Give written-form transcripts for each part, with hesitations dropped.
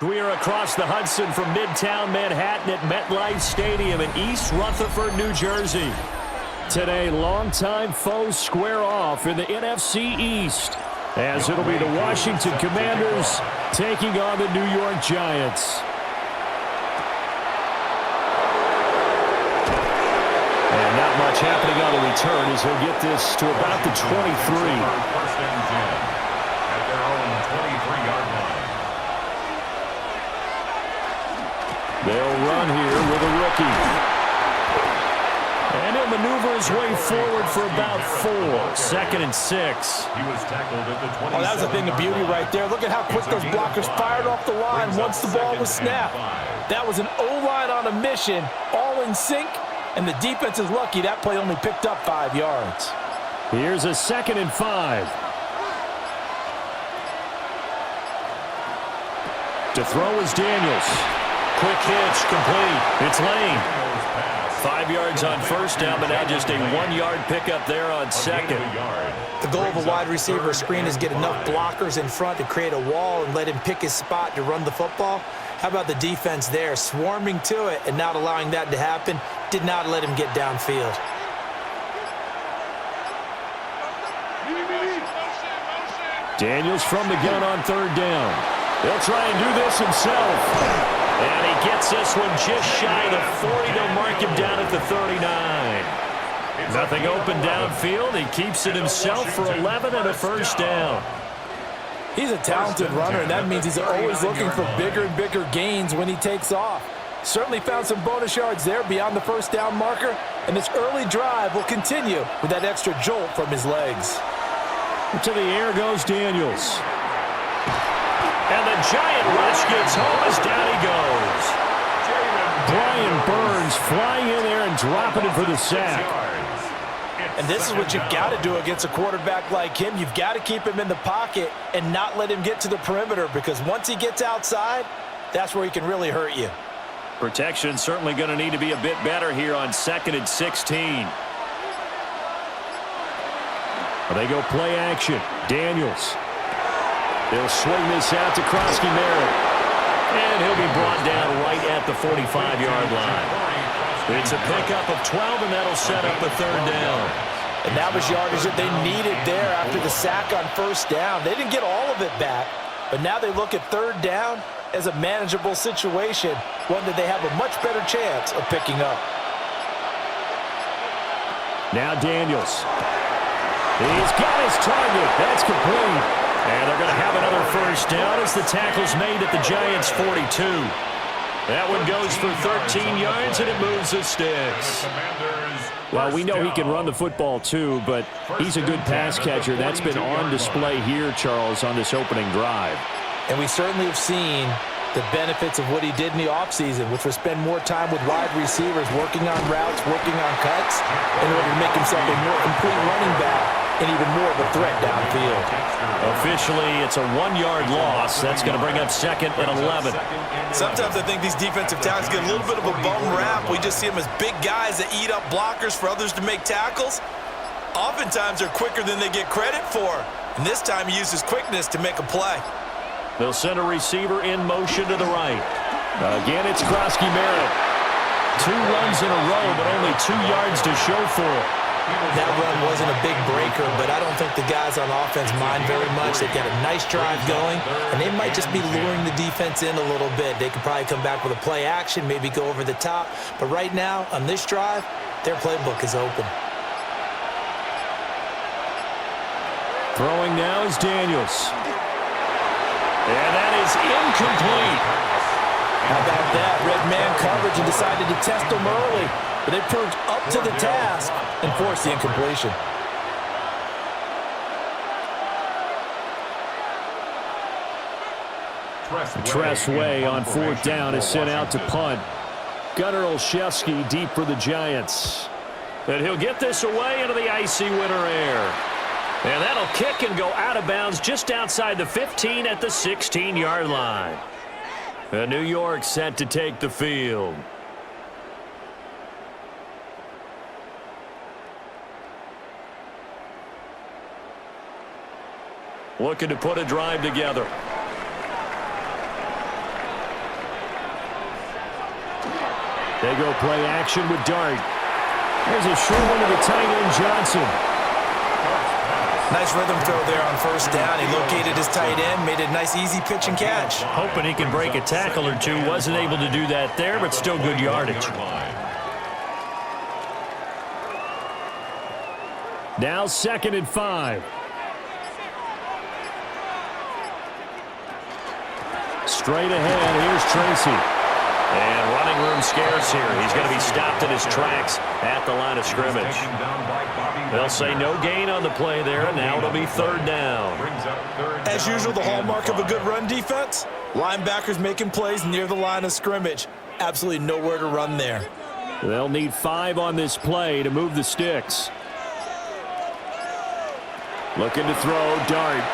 We are across the Hudson from Midtown Manhattan at MetLife Stadium in East Rutherford, New Jersey. Today, longtime foes square off in the NFC East, as it'll be the Washington Commanders taking on the New York Giants. And not much happening on the return as he'll get this to about the 23. First and 10 at their own 23-yard line. They'll run here with a rookie. And he'll maneuver his way forward for about 4. 2nd and 6. He was tackled at the 27. Oh, that was a thing of beauty right there. Look at how quick those blockers fired off the line once the ball was snapped. That was an O-line on a mission, all in sync, and the defense is lucky that play only picked up 5 yards. Here's a 2nd and 5. To throw is Daniels. Quick hitch, complete. It's Lane. 5 yards on first down, but now just a 1-yard pickup there on second. The goal of a wide receiver screen is get enough blockers in front to create a wall and let him pick his spot to run the football. How about the defense there, swarming to it and not allowing that to happen? Did not let him get downfield. Daniels from the gun on 3rd down. He'll try and do this himself. And he gets this one just shy of the 40. They'll mark him down at the 39. Nothing open downfield. He keeps it himself for 11 and a first down. He's a talented runner, and that means he's always looking for bigger and bigger gains when he takes off. Certainly found some bonus yards there beyond the first down marker, and this early drive will continue with that extra jolt from his legs. To the air goes Daniels. And the giant rush gets home as down he goes. Brian Burns flying in there and dropping him for the sack. And this is what you've got to do against a quarterback like him. You've got to keep him in the pocket and not let him get to the perimeter, because once he gets outside, that's where he can really hurt you. Protection certainly going to need to be a bit better here on 2nd and 16. They go play action. Daniels. They'll swing this out to Krosky Merritt. And he'll be brought down right at the 45-yard line. It's a pickup of 12, and that'll set up a 3rd down. And that was yardage that they needed there after the sack on first down. They didn't get all of it back, but now they look at 3rd down as a manageable situation, one that they have a much better chance of picking up. Now Daniels. He's got his target. That's complete. And they're going to have another first down as the tackle's made at the Giants' 42. That one goes for 13 yards, and it moves the sticks. Well, we know he can run the football too, but he's a good pass catcher. That's been on display here, Charles, on this opening drive. And we certainly have seen the benefits of what he did in the offseason, which was spend more time with wide receivers, working on routes, working on cuts, in order to make himself a more complete running back and even more of a threat downfield. Officially, it's a 1-yard loss. That's going to bring up 2nd and 11. Sometimes I think these defensive tackles get a little bit of a bum rap. We just see them as big guys that eat up blockers for others to make tackles. Oftentimes, they're quicker than they get credit for. And this time, he uses quickness to make a play. They'll send a receiver in motion to the right. Again, it's Krosky Merritt. 2 runs in a row, but only 2 yards to show for it. That run wasn't a big breaker, but I don't think the guys on offense mind very much. They've got a nice drive going, and they might just be luring the defense in a little bit. They could probably come back with a play action, maybe go over the top. But right now, on this drive, their playbook is open. Throwing now is Daniels. And that is incomplete. How about that? Red man coverage and decided to test them early. But they proved up to the task and forced the incompletion. Tressway on 4th down is sent out to punt. Gunnar Olszewski deep for the Giants. And he'll get this away into the icy winter air. And that'll kick and go out of bounds just outside the 15 at the 16-yard line. And New York set to take the field. Looking to put a drive together. They go play action with Dart. There's a short one to the tight end, Johnson. Nice rhythm throw there on first down. He located his tight end, made a nice easy pitch and catch. Hoping he can break a tackle or two. Wasn't able to do that there, but still good yardage. Now 2nd and 5. Straight ahead, here's Tracy. And running room scarce here. He's going to be stopped in his tracks at the line of scrimmage. They'll say no gain on the play there, and now it'll be 3rd down. As usual, the hallmark of a good run defense, linebackers making plays near the line of scrimmage. Absolutely nowhere to run there. They'll need 5 on this play to move the sticks. Looking to throw, Dart.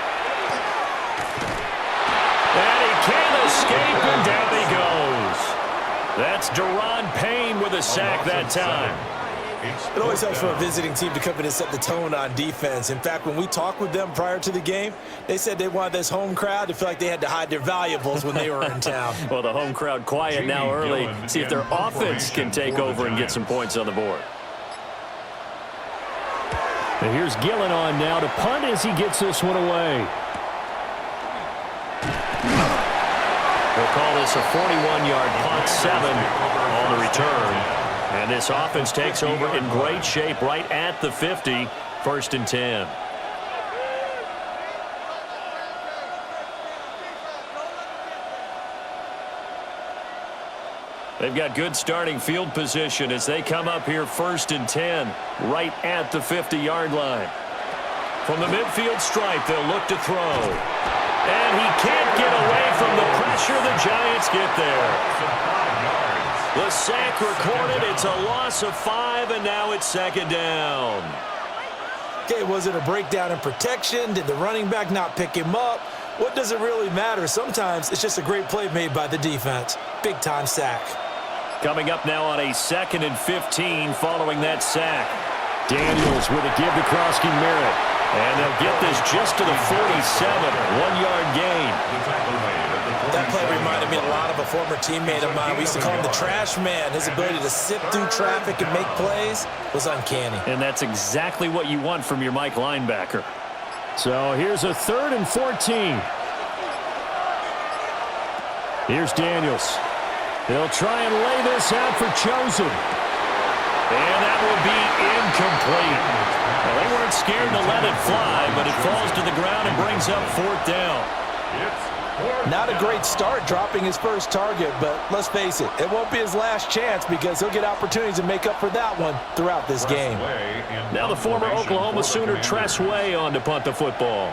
And he can't escape, and down he goes. That's Deron Payne with a sack that time. It always helps for a visiting team to come in and set the tone on defense. In fact, when we talked with them prior to the game, they said they wanted this home crowd to feel like they had to hide their valuables when they were in town. Well, the home crowd quiet now early. See if their offense can take over and get some points on the board. And here's Gillen on now to punt as he gets this one away. We'll call this a 41-yard punt, 7 on the return. And this offense takes over in great shape right at the 50, 1st and 10. They've got good starting field position as they come up here 1st and 10, right at the 50-yard line. From the midfield stripe, they'll look to throw. And he can't get away from the pressure. The Giants get there. The sack recorded. It's a loss of 5, and now it's 2nd down. Okay, was it a breakdown in protection? Did the running back not pick him up? What does it really matter? Sometimes it's just a great play made by the defense. Big-time sack. Coming up now on a 2nd and 15 following that sack. Daniels with a give to Krosky Merritt. And they'll get this just to the 47, 1-yard gain. That play reminded me a lot of a former teammate of mine. We used to call him the trash man. His ability to sift through traffic and make plays was uncanny. And that's exactly what you want from your Mike linebacker. So here's a 3rd and 14. Here's Daniels. He'll try and lay this out for Chosen. And that will be incomplete. Well, they weren't scared to let it fly, but it falls to the ground and brings up 4th down. Not a great start dropping his first target, but let's face it, it won't be his last chance because he'll get opportunities to make up for that one throughout this game. Now the former Oklahoma Sooner Tress Way on to punt the football.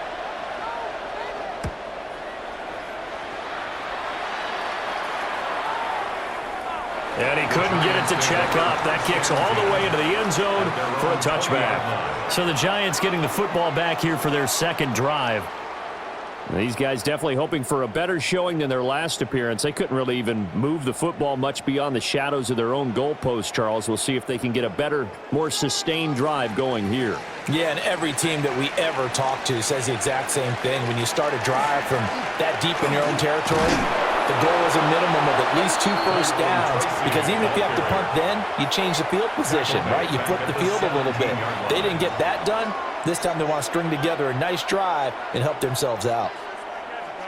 And he couldn't get it to check up. That kicks all the way into the end zone for a touchback. So the Giants getting the football back here for their 2nd drive. These guys definitely hoping for a better showing than their last appearance. They couldn't really even move the football much beyond the shadows of their own goalpost, Charles. We'll see if they can get a better, more sustained drive going here. Yeah, and every team that we ever talk to says the exact same thing. When you start a drive from that deep in your own territory, the goal is a minimum of at least 2 first downs, because even if you have to punt then, you change the field position, right? You flip the field a little bit. They didn't get that done. This time they want to string together a nice drive and help themselves out.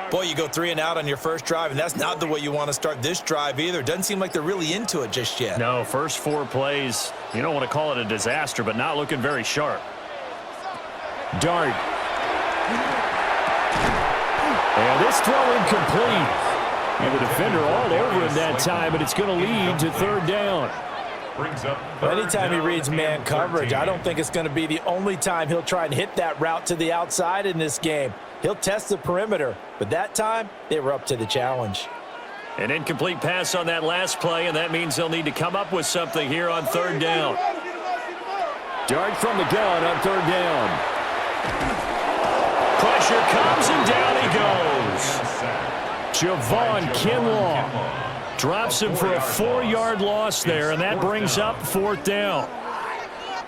Boy, you go 3 and out on your first drive, and that's not the way you want to start this drive either. Doesn't seem like they're really into it just yet. No, first 4 plays, you don't want to call it a disaster, but not looking very sharp. Dart. And this throw incomplete. And the defender all over him that time, but it's going to lead to 3rd down. Anytime he reads man coverage, I don't think it's going to be the only time he'll try and hit that route to the outside in this game. He'll test the perimeter, but that time they were up to the challenge. An incomplete pass on that last play, and that means they'll need to come up with something here on 3rd down. Dart from the gun on 3rd down. Pressure comes, and down he goes. Javon Kinlaw drops him for a 4-yard loss there, and that brings up 4th down.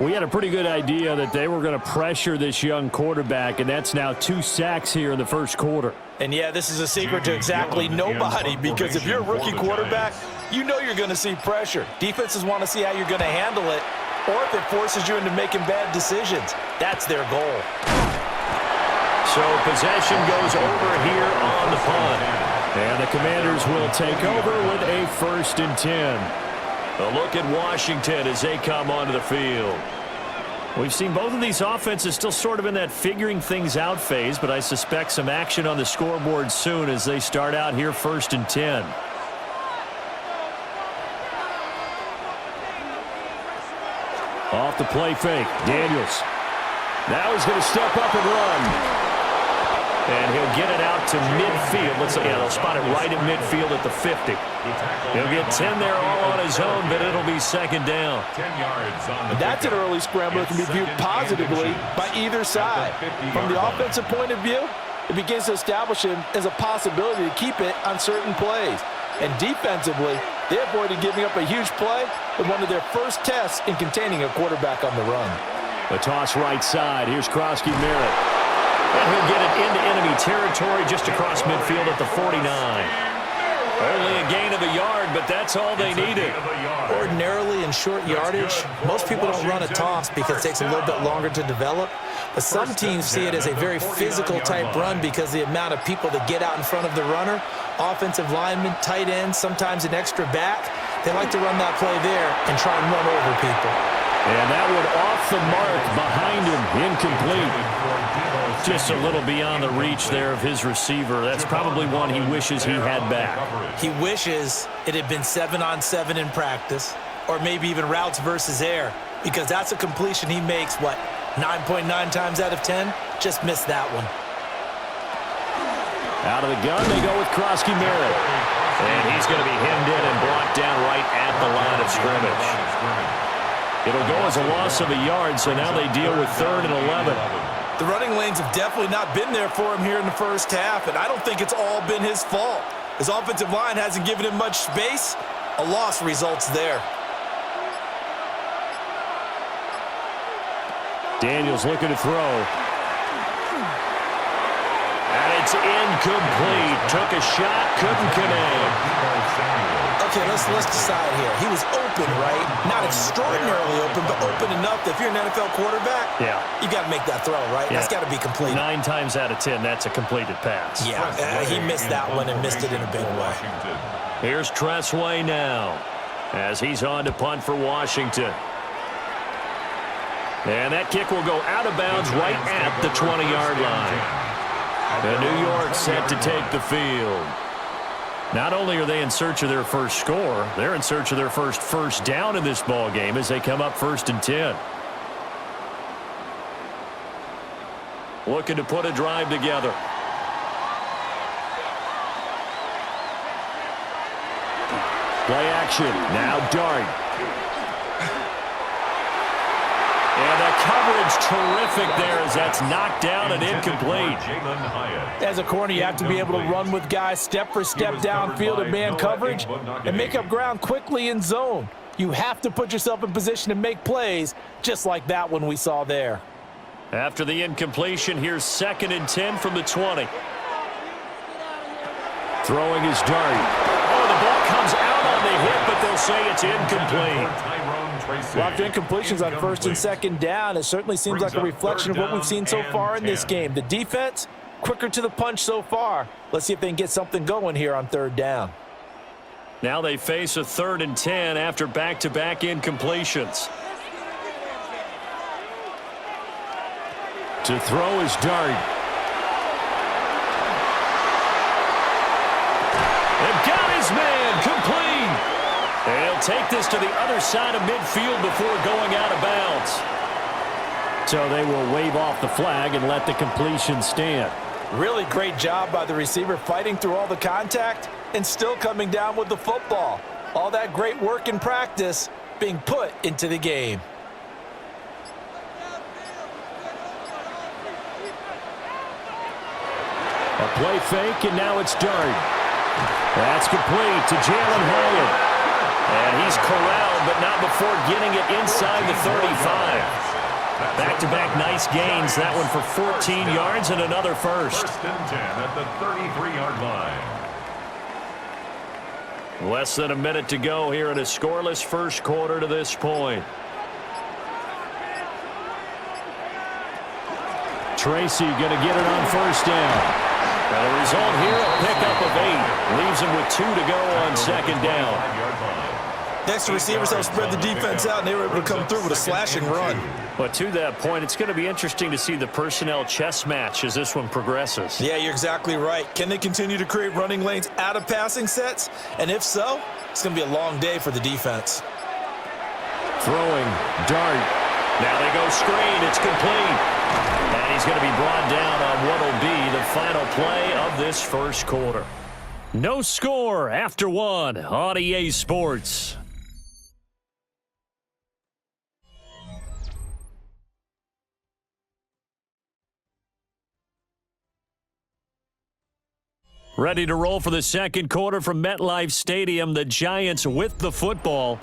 We had a pretty good idea that they were going to pressure this young quarterback, and that's now 2 sacks here in the first quarter. And, yeah, this is a secret to exactly nobody, because if you're a rookie quarterback, you know you're going to see pressure. Defenses want to see how you're going to handle it, or if it forces you into making bad decisions. That's their goal. So possession goes over here on the punt. And the Commanders will take over with a 1st and 10. A look at Washington as they come onto the field. We've seen both of these offenses still sort of in that figuring things out phase, but I suspect some action on the scoreboard soon as they start out here 1st and 10. Off the play fake, Daniels. Now he's going to step up and run. And he'll get it out to midfield. Let's see, yeah, they'll spot it right at midfield at the 50. He'll get 10 there all on his own, but it'll be 2nd down. 10 yards on the That's an early scramble that can be viewed positively by either side. From the offensive point of view, it begins to establish him as a possibility to keep it on certain plays. And defensively, they avoided giving up a huge play with one of their first tests in containing a quarterback on the run. The toss right side. Here's Krosky Merritt. And he'll get it into enemy territory just across midfield at the 49. Only a gain of a yard, but that's all they needed. Ordinarily in short yardage, most people don't run a toss because it takes a little bit longer to develop. But some teams see it as a very physical type run because the amount of people that get out in front of the runner, offensive linemen, tight ends, sometimes an extra back, they like to run that play there and try and run over people. And that one off the mark behind him, incomplete. Just a little beyond the reach there of his receiver. That's probably one he wishes he had back. He wishes it had been 7-on-7 in practice, or maybe even routes versus air, because that's a completion he makes, 9.9 times out of 10? Just missed that one. Out of the gun, they go with Krosky Merritt. And he's going to be hemmed in and blocked down right at the line of scrimmage. It'll go as a loss of a yard, so now they deal with 3rd and 11. The running lanes have definitely not been there for him here in the first half, and I don't think it's all been his fault. His offensive line hasn't given him much space. A loss results there. Daniels looking to throw. And it's incomplete. Took a shot, couldn't connect. Okay, let's decide here. He was open, right? Not extraordinarily open, but open enough that if you're an NFL quarterback, you got to make that throw, right? Yeah. That's got to be complete. 9 times out of 10, that's a completed pass. Yeah, he missed that one and missed it in a big way. Here's Tressway now as he's on to punt for Washington. And that kick will go out of bounds right at the 20-yard line. And New York set to take the field. Not only are they in search of their first score, they're in search of their first down in this ball game as they come up 1st and 10. Looking to put a drive together. Play action. Now Dart. And the coverage terrific there as that's knocked down and incomplete. As a corner, you have to be able to run with guys step for step downfield in man coverage and make up ground quickly in zone. You have to put yourself in position to make plays just like that one we saw there. After the incompletion, here's 2nd and 10 from the 20. Throwing his Dart. Oh, the ball comes out on the hit, but they'll say it's incomplete. Well, after incompletions on 1st and 2nd down, it certainly seems like a reflection of what we've seen so far in this game. The defense, quicker to the punch so far. Let's see if they can get something going here on 3rd down. Now they face a 3rd and 10 after back-to-back incompletions. To throw his Dart. And got his man complete. And he'll take this to the other side of midfield before going out of bounds. So they will wave off the flag and let the completion stand. Really great job by the receiver fighting through all the contact and still coming down with the football. All that great work in practice being put into the game. A play fake, and now it's Dart. That's complete to Jalen Hyatt. And he's corralled, but not before getting it inside the 35. Back-to-back nice gains. That one for 14 yards and another first. 1st and 10 at the 33-yard line. Less than a minute to go here in a scoreless first quarter to this point. Tracy going to get it on first down. And the result here, a pickup of 8. Leaves him with 2 to go on second down. Next, the receivers have spread the defense out, and they were able to come through with a slashing run. But to that point, it's going to be interesting to see the personnel chess match as this one progresses. Yeah, you're exactly right. Can they continue to create running lanes out of passing sets? And if so, it's going to be a long day for the defense. Throwing, dart. Now they go screen. It's complete. And he's going to be brought down on what will be the final play of this first quarter. No score after 1 on EA Sports. Ready to roll for the second quarter from MetLife Stadium. The Giants with the football.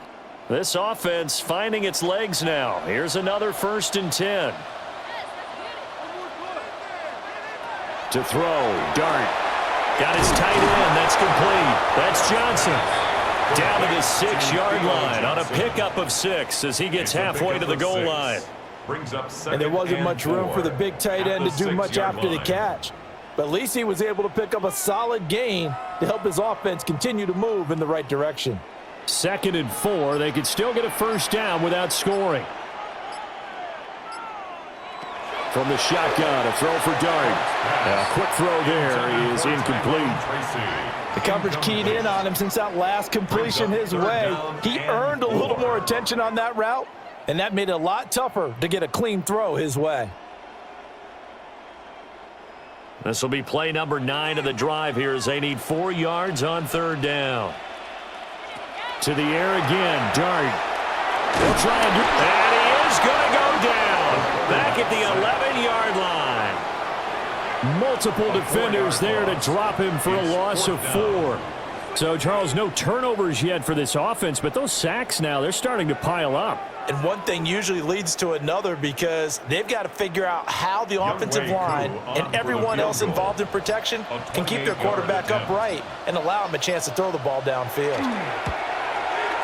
This offense finding its legs now. Here's another 1st and 10. To throw, dart. Got his tight end. That's complete. That's Johnson. Down to the 6-yard line on a pickup of 6 as he gets halfway to the goal line. And there wasn't much room for the big tight end to do much after the catch. But at least he was able to pick up a solid gain to help his offense continue to move in the right direction. 2nd and 4. They could still get a first down without scoring. From the shotgun, a throw for Dart. A quick throw there is incomplete. The coverage keyed in on him since that last completion his way. He earned a little more attention on that route, and that made it a lot tougher to get a clean throw his way. This will be play number 9 of the drive here as they need 4 yards on 3rd down. To the air again, Dart. They'll try and do, and he is going to go down. Back at the 11-yard line. Multiple defenders there to drop him for a loss of 4. So, Charles, no turnovers yet for this offense, but those sacks now, they're starting to pile up. And one thing usually leads to another because they've got to figure out how the offensive line and everyone else involved in protection can keep their quarterback upright and allow him a chance to throw the ball downfield.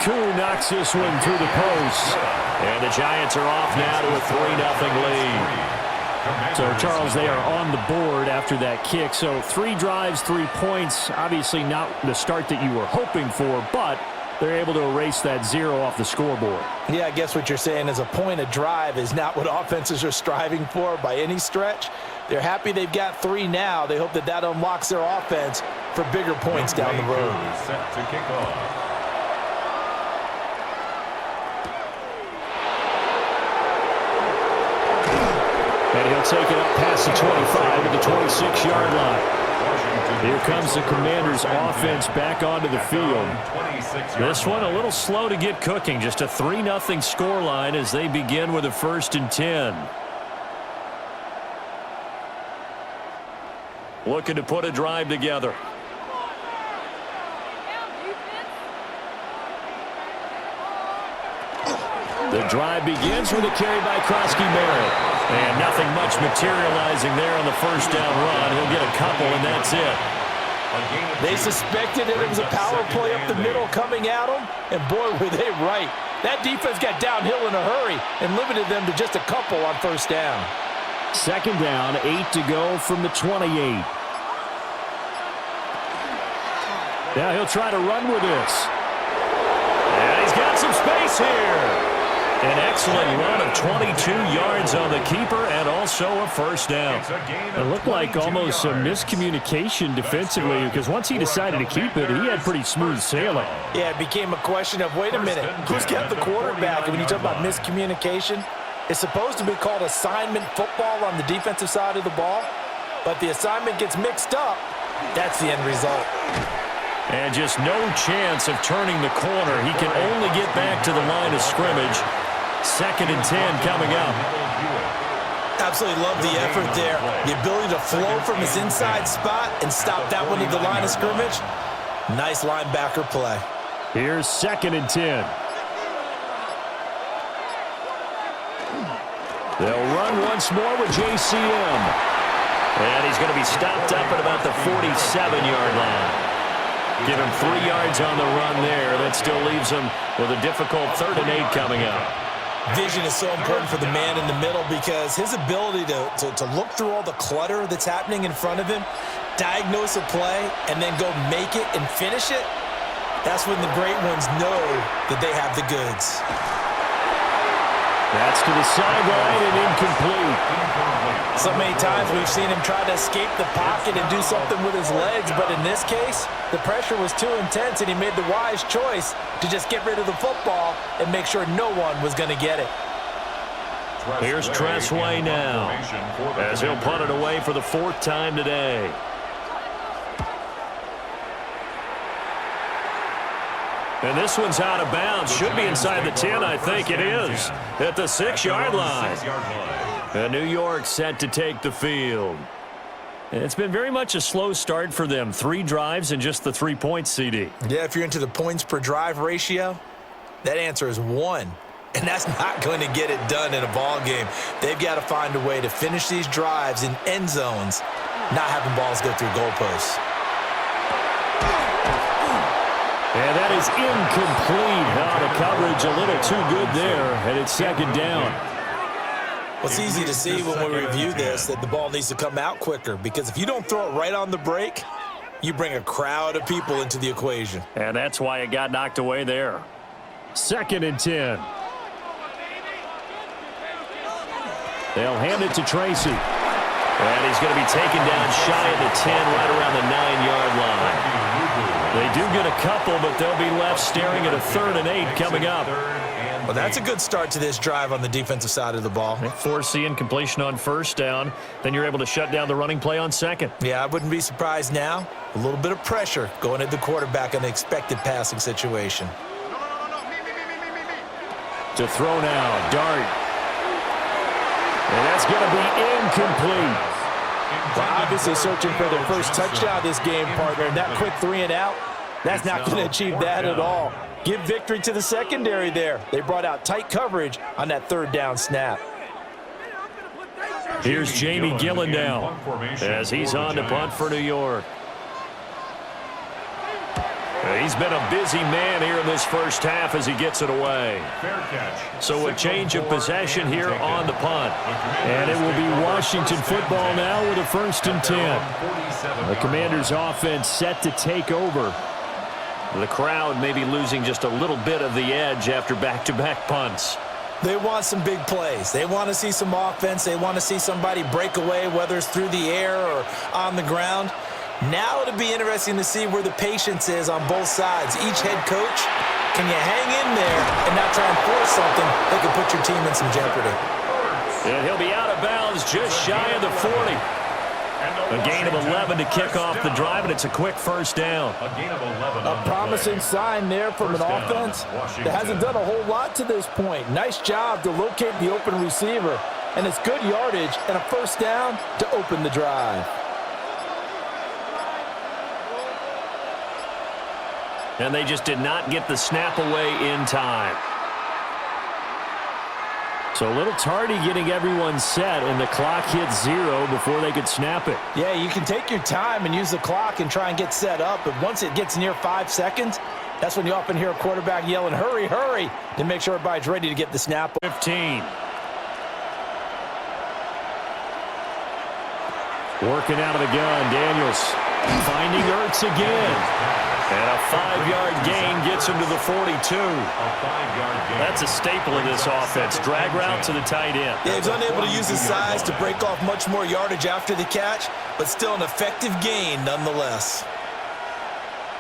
Koo knocks this one through the post. And the Giants are off now to a 3-0 lead. So, Charles, they are on the board after that kick. So 3 drives, 3 points. Obviously not the start that you were hoping for, but they're able to erase that 0 off the scoreboard. Yeah, I guess what you're saying is a point a drive is not what offenses are striving for by any stretch. They're happy they've got 3 now. They hope that that unlocks their offense for bigger points down the road. Set to kick off. And he'll take it up past the 25 at the 26-yard line. Here comes the Commanders' offense back onto the field. This one a little slow to get cooking. Just a 3-0 scoreline as they begin with a 1st and 10. Looking to put a drive together. The drive begins with a carry by Krosky-Merritt. And nothing much materializing there on the first down run. He'll get a couple, and that's it. They suspected that it was a power play up the middle coming at them, and boy, were they right. That defense got downhill in a hurry and limited them to just a couple on first down. 2nd down, 8 to go from the 28. Now he'll try to run with this. And he's got some space here. An excellent run of 22 yards on the keeper and also a first down. It looked like almost a miscommunication defensively because once he decided to keep it, he had pretty smooth sailing. Yeah, it became a question of, wait a minute, who's got the quarterback? And when you talk about miscommunication, it's supposed to be called assignment football on the defensive side of the ball, but the assignment gets mixed up. That's the end result. And just no chance of turning the corner. He can only get back to the line of scrimmage. 2nd and 10 coming up. Absolutely love the effort there. The ability to flow from his inside spot and stop that one at the line of scrimmage. Nice linebacker play. Here's 2nd and 10. They'll run once more with JCM. And he's going to be stopped up at about the 47-yard line. Give him 3 yards on the run there. That still leaves him with a difficult 3rd and 8 coming up. Vision is so important for the man in the middle because his ability to look through all the clutter that's happening in front of him, diagnose a play, and then go make it and finish it, that's when the great ones know that they have the goods. That's to the sideline and incomplete. So many times we've seen him try to escape the pocket and do something with his legs, but in this case, the pressure was too intense and he made the wise choice to just get rid of the football and make sure no one was going to get it. Here's Tressway now as he'll punt it away for the 4th time today. And this one's out of bounds. Should be inside the 10, I think it is. At the 6-yard line. And New York set to take the field. It's been very much a slow start for them. 3 drives and just the 3 points, CD. Yeah, if you're into the points per drive ratio, that answer is 1. And that's not going to get it done in a ball game. They've got to find a way to finish these drives in end zones, not having balls go through goalposts. And that is incomplete. The coverage a little too good there, and it's 2nd down. Well, it's easy to see when we review this that the ball needs to come out quicker because if you don't throw it right on the break, you bring a crowd of people into the equation. And that's why it got knocked away there. 2nd and 10. They'll hand it to Tracy. And he's going to be taken down shy of the 10, right around the 9-yard line. They do get a couple, but they'll be left staring at a 3rd and 8 coming up. Well, that's a good start to this drive on the defensive side of the ball. Forcing completion on 1st down. Then you're able to shut down the running play on 2nd. Yeah, I wouldn't be surprised now. A little bit of pressure going at the quarterback in the expected passing situation. To throw now, Dart. And that's going to be incomplete. Well, obviously searching for their first touchdown this game, partner. And that quick 3 and out, that's not going to achieve that at all. Give victory to the secondary there. They brought out tight coverage on that 3rd down snap. Here's Jamie Gillen now as he's on to punt for New York. He's been a busy man here in this 1st half as he gets it away. So a change of possession here on the punt. And it will be Washington football now with a 1st and 10. The Commanders' offense set to take over. The crowd may be losing just a little bit of the edge after back-to-back punts. They want some big plays. They want to see some offense. They want to see somebody break away, whether it's through the air or on the ground. Now it'll be interesting to see where the patience is on both sides. Each head coach, can you hang in there and not try and force something that could put your team in some jeopardy? And he'll be out of bounds just shy of the 40. A gain of 11 to kick off the drive, and it's a quick 1st down. A promising sign there from an offense that hasn't done a whole lot to this point. Nice job to locate the open receiver, and it's good yardage and a 1st down to open the drive. And they just did not get the snap away in time. So a little tardy getting everyone set, and the clock hit 0 before they could snap it. Yeah, you can take your time and use the clock and try and get set up, but once it gets near 5 seconds, that's when you often hear a quarterback yelling, hurry, hurry, to make sure everybody's ready to get the snap. 15. Working out of the gun, Daniels finding Ertz again. And a 5-yard gain gets him to the 42. That's a staple of this offense. Drag route to the tight end. Yeah, he's unable to use his size to break off much more yardage after the catch, but still an effective gain nonetheless.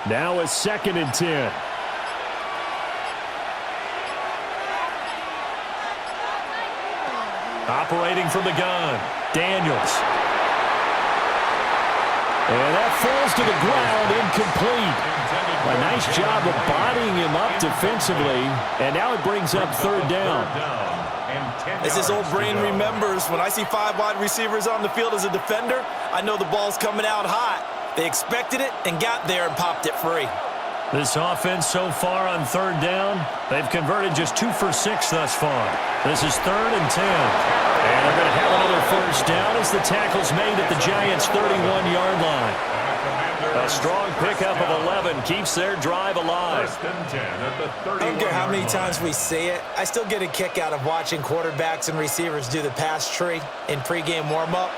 Now a 2nd and 10. Operating from the gun, Daniels. And that falls to the ground, incomplete. A nice job of bodying him up defensively, and now it brings up 3rd down. As his old brain remembers, when I see 5 wide receivers on the field as a defender, I know the ball's coming out hot. They expected it and got there and popped it free. This offense so far on third down, they've converted just 2 for 6 thus far. This is 3rd and 10. And they're going to have another first down as the tackle's made at the Giants' 31-yard line. A strong pickup of 11 keeps their drive alive. I don't care how many times we see it. I still get a kick out of watching quarterbacks and receivers do the pass tree in pregame warm-up.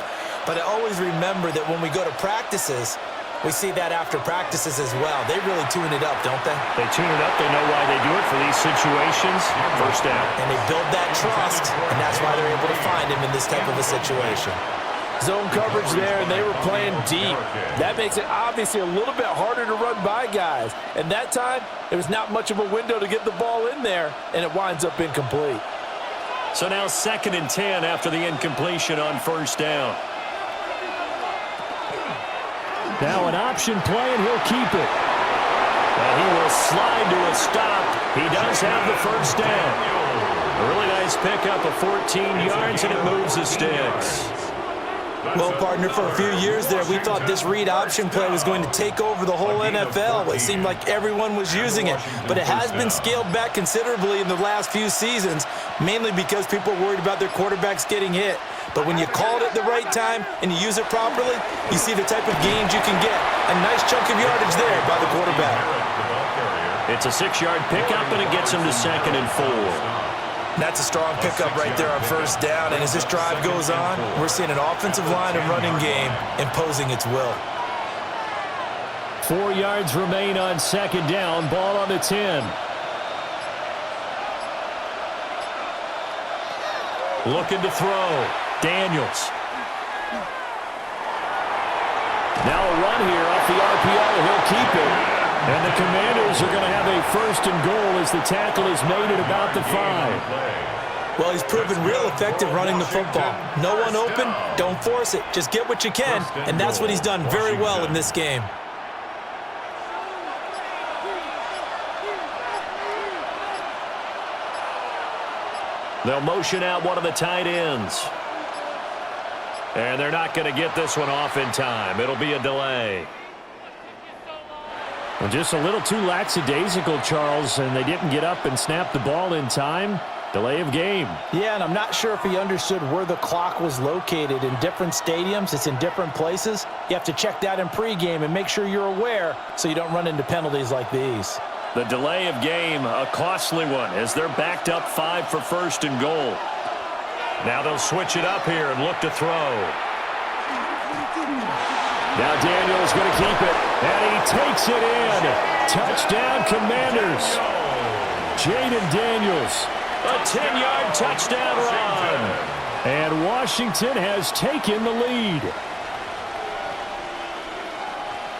But I always remember that when we go to practices, we see that after practices as well. They really tune it up, don't they? They tune it up. They know why they do it for these situations. First down. And they build that trust, and that's why they're able to find him in this type of a situation. Zone coverage there, and they were playing deep. That makes it obviously a little bit harder to run by guys. And that time, there was not much of a window to get the ball in there, and it winds up incomplete. So now 2nd and 10 after the incompletion on first down. Now an option play, and he'll keep it. And he will slide to a stop. He does have the first down. A really nice pickup of 14 yards, and it moves the sticks. Well, partner, for a few years there, we thought this read option play was going to take over the whole NFL. It seemed like everyone was using it, but it has been scaled back considerably in the last few seasons, mainly because people are worried about their quarterbacks getting hit. But when you call it at the right time and you use it properly, you see the type of gains you can get. A nice chunk of yardage there by the quarterback. It's a 6-yard pickup, and it gets him to 2nd and 4. That's a strong pickup right there on first down. And as this drive goes on, we're seeing an offensive line and running game imposing its will. 4 yards remain on 2nd down. Ball on the 10. Looking to throw. Daniels. Now a run here off the RPO. He'll keep it. And the Commanders are going to have a 1st and goal as the tackle is made at about the 5. Well, he's proven real effective running the football. No one open, don't force it. Just get what you can, and that's what he's done very well in this game. They'll motion out one of the tight ends. And they're not going to get this one off in time. It'll be a delay. Well, just a little too lackadaisical, Charles, and they didn't get up and snap the ball in time. Delay of game. Yeah, and I'm not sure if he understood where the clock was located. In different stadiums, it's in different places. You have to check that in pregame and make sure you're aware so you don't run into penalties like these. The delay of game, a costly one, as they're backed up 5 for 1st and goal. Now they'll switch it up here and look to throw. Now Daniels going to keep it, and he takes it in. Touchdown, Commanders. Jaden Daniels, a 10-yard touchdown run. And Washington has taken the lead.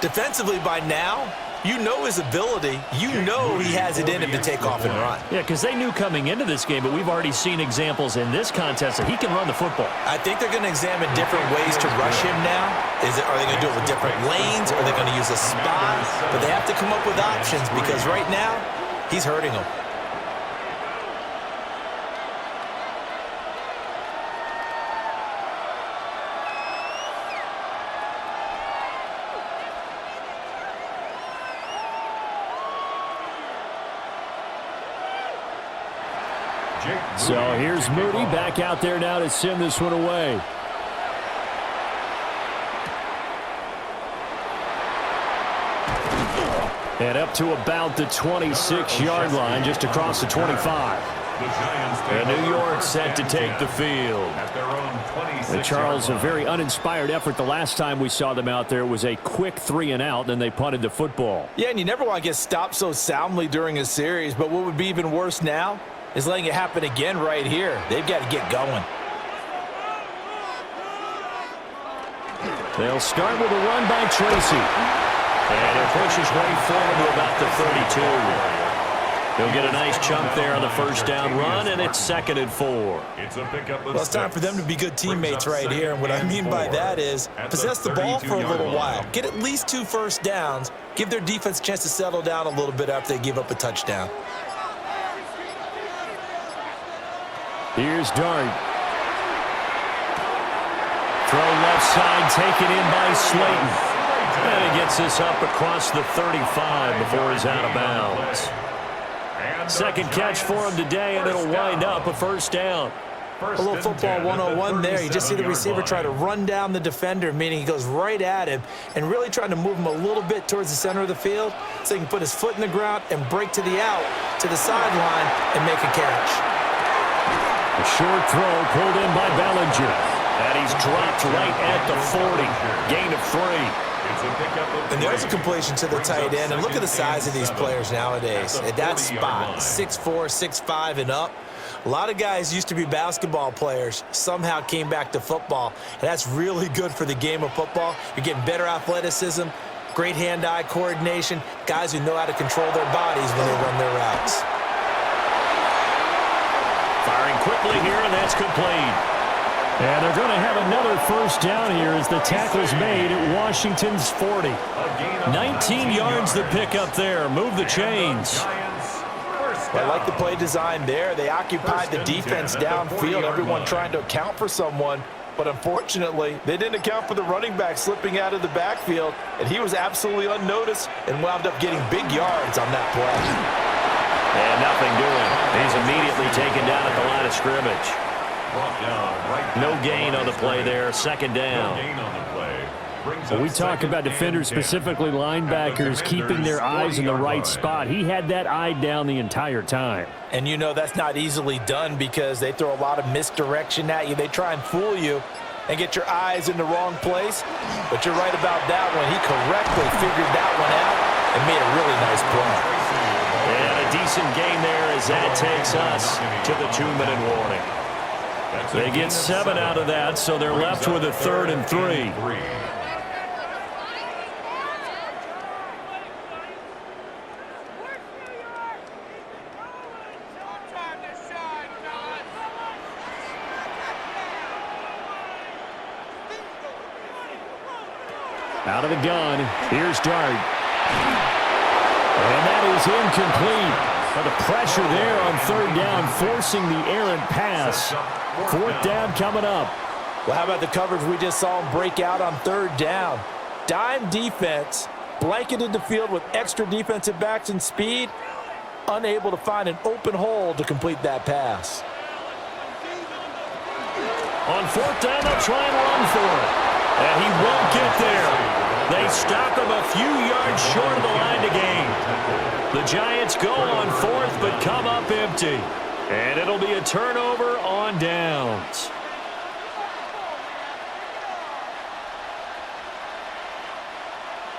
Defensively by now, you know his ability. You know he has it in him to take off and run. Yeah, because they knew coming into this game, but we've already seen examples in this contest that he can run the football. I think they're going to examine different ways to rush him now. Are they going to do it with different lanes? Are they going to use a spy? But they have to come up with options because right now, he's hurting them. So here's Moody back out there now to send this one away. And up to about the 26-yard line, just across the 25. And New York set to take the field. Charles, a very uninspired effort the last time we saw them out there was a quick 3-and-out, then they punted the football. Yeah, and you never want to get stopped so soundly during a series, but what would be even worse now is letting it happen again right here. They've got to get going. They'll start with a run by Tracy. And he'll push his way forward to about the 32. He'll get a nice chunk there on the first down run, and it's 2nd and 4. Well, it's time for them to be good teammates right here. And what I mean by that is possess the ball for a little while. Get at least 2 first downs. Give their defense a chance to settle down a little bit after they give up a touchdown. Here's Dart. Throw left side, taken in by Slayton. And he gets this up across the 35 before he's out of bounds. Second catch for him today, and it'll wind up a first down. A little football 101 there. You just see the receiver try to run down the defender, meaning he goes right at him and really trying to move him a little bit towards the center of the field so he can put his foot in the ground and break to the out, to the sideline, and make a catch. A short throw pulled in by Bellinger. And he's dropped right at the 40. Gain of 3. And there's a completion to the tight end. And look at the size of these players nowadays. At that spot, 6'4", 6'5", and up. A lot of guys used to be basketball players, somehow came back to football, and that's really good for the game of football. You're getting better athleticism, great hand-eye coordination, guys who know how to control their bodies when they run their routes. Firing quickly here, and that's complete. And they're going to have another first down here as the tackle's made at Washington's 40. 19 yards the pick up there. Move the chains. I like the play design there. They occupied the defense downfield, everyone trying to account for someone. But unfortunately, they didn't account for the running back slipping out of the backfield, and he was absolutely unnoticed and wound up getting big yards on that play. And nothing doing. He's immediately taken down at the line of scrimmage. No gain on the play there. Second down. Well, we talk about defenders, specifically linebackers, keeping their eyes in the right spot. He had that eye down the entire time. And you know that's not easily done because they throw a lot of misdirection at you. They try and fool you and get your eyes in the wrong place. But you're right about that one. He correctly figured that one out and made a really nice play. And a decent gain there as that takes us to the 2-minute warning. They get 7 out of that, so they're left with a 3rd and 3. Out of the gun, here's Dart. And that is incomplete. But the pressure there on 3rd down, forcing the errant pass. 4th down coming up. Well, how about the coverage we just saw him break out on 3rd down? Dime defense, blanketed the field with extra defensive backs and speed, unable to find an open hole to complete that pass. On 4th down, they'll try and run for it. And he won't get there. They stop him a few yards short of the line to gain. The Giants go on 4th, but come up empty. And it'll be a turnover on downs.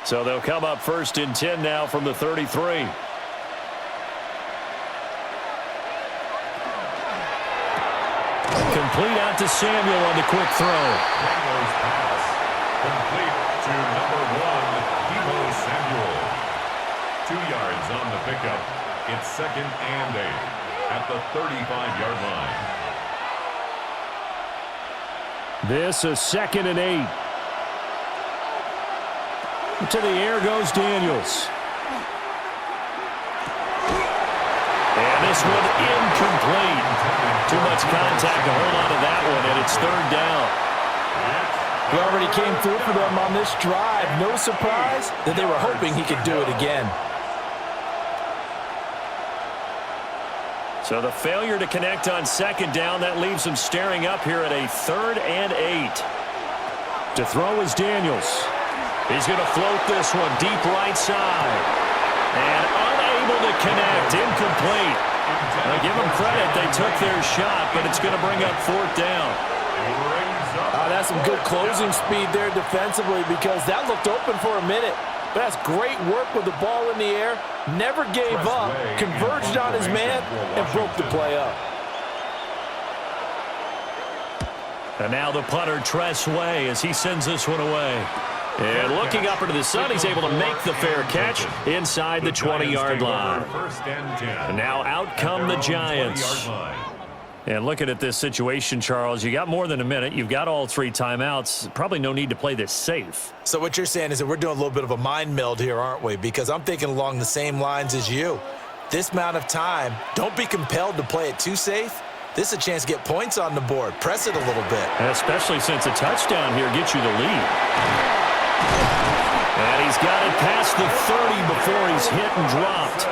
So they'll come up 1st and 10 now from the 33. Complete out to Samuel on the quick throw. Complete to number 1, Deebo Samuel. 2 yards on the pickup. It's 2nd and 8 at the 35-yard line. This is 2nd and 8. To the air goes Daniels. And this one incomplete. Too much contact to hold on to that one, and it's 3rd down. He already came through for them on this drive. No surprise that they were hoping he could do it again. So the failure to connect on 2nd down, that leaves them staring up here at a 3rd and 8. To throw is Daniels. He's going to float this one deep right side. And unable to connect, incomplete. Now give them credit, they took their shot, but it's going to bring up 4th down. That's some good closing speed there defensively because that looked open for a minute. But that's great work with the ball in the air. Never gave up, converged on his man, and broke the play up. And now the punter, Tress Way, as he sends this one away. And looking up into the sun, he's able to make the fair catch inside the 20-yard line. And now out come the Giants. And looking at this situation, Charles, you got more than a minute. You've got all 3 timeouts. Probably no need to play this safe. So what you're saying is that we're doing a little bit of a mind meld here, aren't we? Because I'm thinking along the same lines as you. This amount of time, don't be compelled to play it too safe. This is a chance to get points on the board. Press it a little bit. And especially since a touchdown here gets you the lead. And he's got it past the 30 before he's hit and dropped.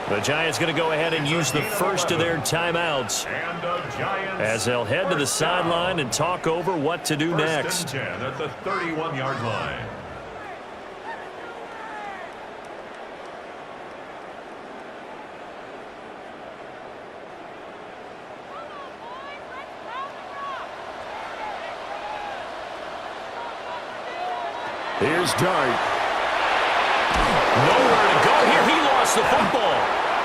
The Giants going to go ahead and use the first of their timeouts as they'll head to the sideline and talk over what to do next. 1st and 10 at the 31-yard line. Here's Dart. Nowhere to go here. He lost the football.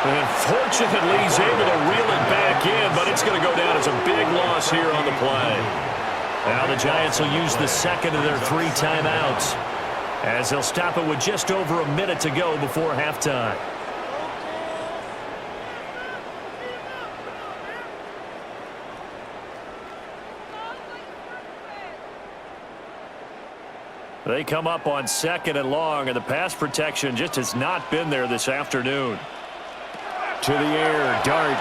And fortunately, he's able to reel it back in, but it's going to go down as a big loss here on the play. Now the Giants will use the second of their 3 timeouts as they'll stop it with just over a minute to go before halftime. They come up on 2nd and long, and the pass protection just has not been there this afternoon. To the air, Dart.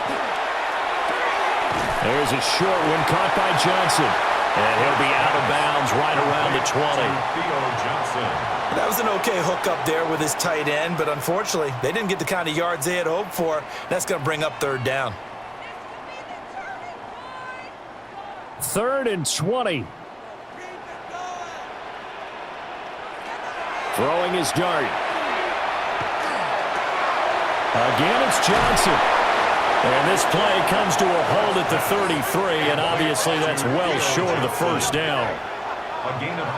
There's a short one caught by Johnson. And he'll be out of bounds right around the 20. That was an okay hookup there with his tight end, but unfortunately, they didn't get the kind of yards they had hoped for. That's going to bring up 3rd down. 3rd and 20. Throwing his Dart. Again, it's Johnson. And this play comes to a hold at the 33, and obviously that's well short of the 1st down.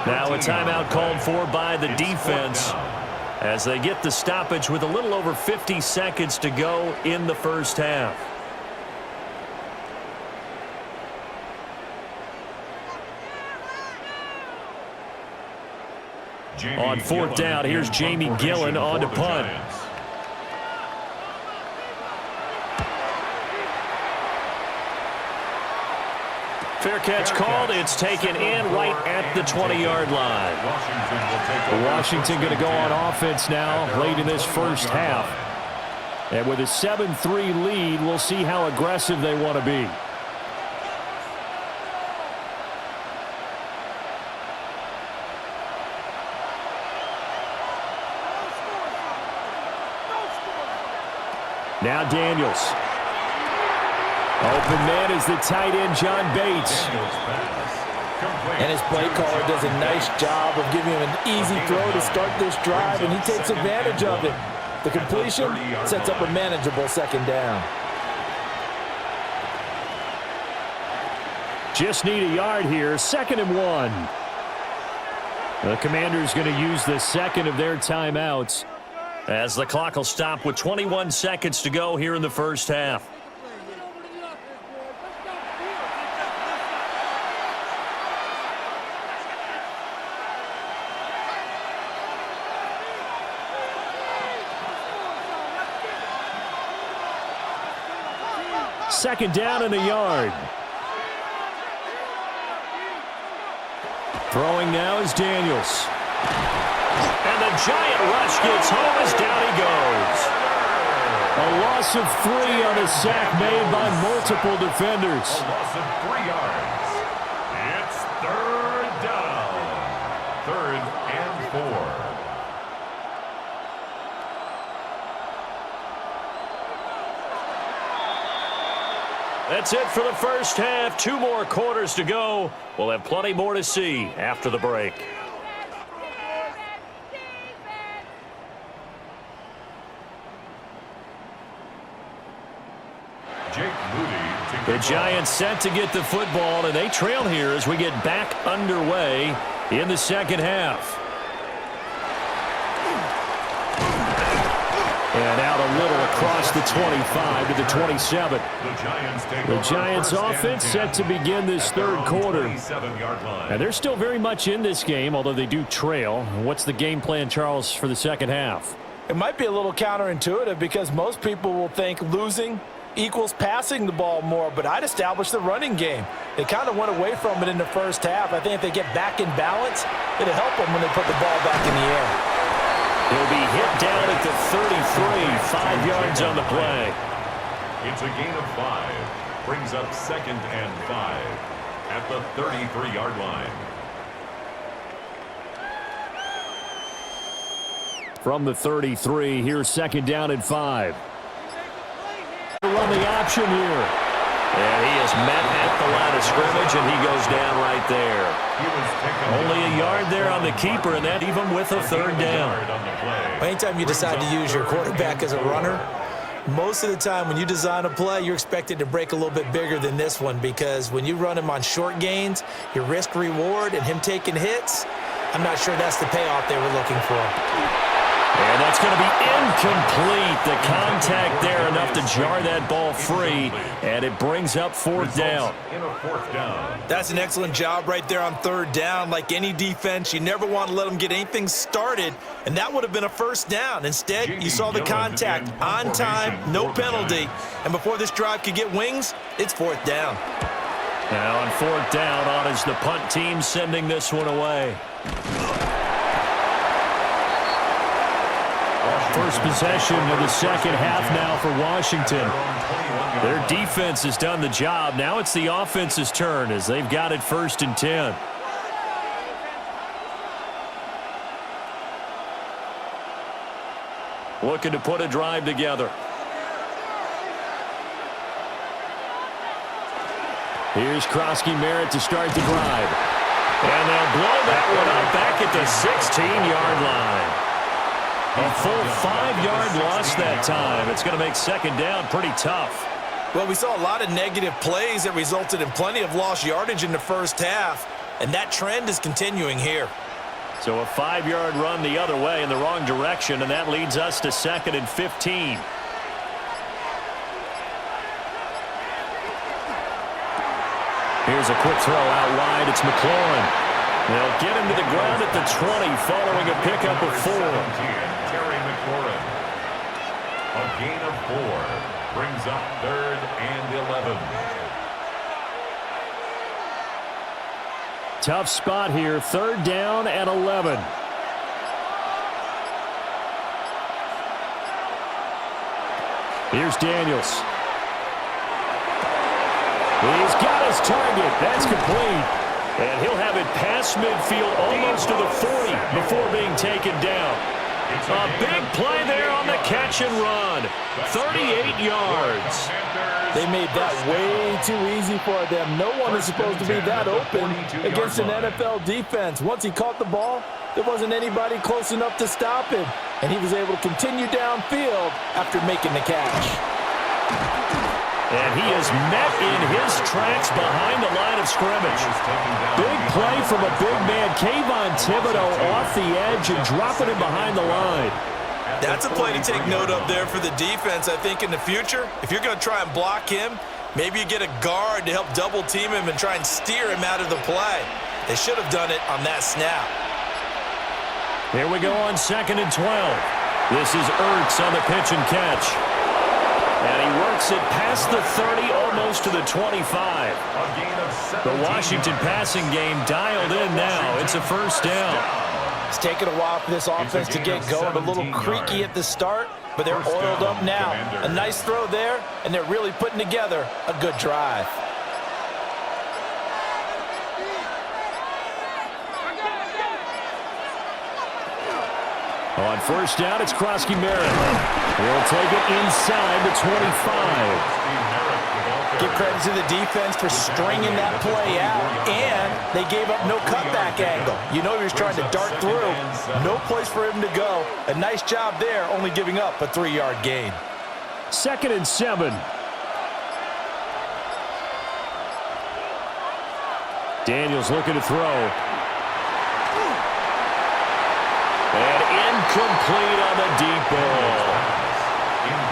Now a timeout called for by the defense as they get the stoppage with a little over 50 seconds to go in the 1st half. On 4th down, here's Jamie Gillen on to punt. Fair catch called. It's taken in right at the 20-yard line. Washington going to go on offense now late in this 1st half. And with a 7-3 lead, we'll see how aggressive they want to be. Now Daniels. Open man is the tight end, John Bates. And his play caller does a nice job of giving him an easy throw to start this drive, and he takes advantage of it. The completion sets up a manageable 2nd down. Just need a yard here. 2nd and 1. The Commanders going to use the 2nd of their timeouts as the clock will stop with 21 seconds to go here in the 1st half. Second down and a yard. Throwing now is Daniels. And the giant rush gets home as down he goes. A loss of 3 on a sack made by multiple defenders. A loss of 3 yards. It's 3rd down. 3rd and 4. That's it for the 1st half. 2 more quarters to go. We'll have plenty more to see after the break. The Giants set to get the football, and they trail here as we get back underway in the 2nd half. And out a little across the 25 to the 27. The Giants offense set to begin this 3rd quarter. And they're still very much in this game, although they do trail. What's the game plan, Charles, for the 2nd half? It might be a little counterintuitive because most people will think losing equals passing the ball more, but I'd establish the running game. They kind of went away from it in the 1st half. I think if they get back in balance, it'll help them when they put the ball back in the air. He'll be hit down at the 33, 5 yards on the play. It's a gain of 5. Brings up 2nd and 5 at the 33-yard line. from the 33. Here's second down and 5. Run the option here. And he is met at the line of scrimmage, and he goes down right there. Only a yard there on the keeper, and that even with a third down. Anytime you decide to use your quarterback as a runner, most of the time when you design a play, you're expected to break a little bit bigger than this one, because when you run him on short gains, your risk-reward and him taking hits, I'm not sure that's the payoff they were looking for. And that's going to be incomplete. The contact there enough to jar that ball free, and it brings up fourth down. That's an excellent job right there on third down. Like any defense, you never want to let them get anything started, and that would have been a first down. Instead, you saw the contact on time, no penalty, and before this drive could get wings, it's fourth down. Now on fourth down, on is the punt team sending this one away. First possession of the second half now for Washington. Their defense has done the job. Now it's the offense's turn as they've got it 1st and 10. Looking to put a drive together. Here's Krosky-Merritt to start the drive. And they'll blow that one up back at the 16-yard line. A full 5-yard loss that time. It's going to make second down pretty tough. Well, we saw a lot of negative plays that resulted in plenty of lost yardage in the first half, and that trend is continuing here. So a 5-yard run the other way in the wrong direction, and that leads us to 2nd and 15. Here's a quick throw out wide. It's McLaurin. They'll get him to the ground at the 20 following a pickup of 4. A gain of 4 brings up 3rd and 11. Tough spot here. 3rd down and 11. Here's Daniels. He's got his target. That's complete. And he'll have it past midfield almost to the 40 before being taken down. A big play there on the catch and run. 38 yards. They made that way too easy for them. No one is supposed to be that open against an NFL defense. Once he caught the ball, there wasn't anybody close enough to stop him. And he was able to continue downfield after making the catch. And he is met in his tracks behind the line of scrimmage. Big play from a big man. Kayvon Thibodeau off the edge and dropping him behind the line. That's a play to take note of there for the defense, I think, in the future. If you're going to try and block him, maybe you get a guard to help double-team him and try and steer him out of the play. They should have done it on that snap. Here we go on 2nd and 12. This is Ertz on the pitch and catch. And he works it past the 30, almost to the 25. The Washington passing game dialed in now. It's a first down. It's taken a while for this offense to get going. A little creaky at the start, but they're oiled up now. A nice throw there, and they're really putting together a good drive. On first down, it's Krosky-Merritt. He'll take it inside the 25. Give credit to the defense for stringing that play out, and they gave up no cutback angle. You know he was trying to dart through. No place for him to go. A nice job there, only giving up a 3-yard gain. 2nd and 7. Daniels looking to throw. And incomplete on the deep ball.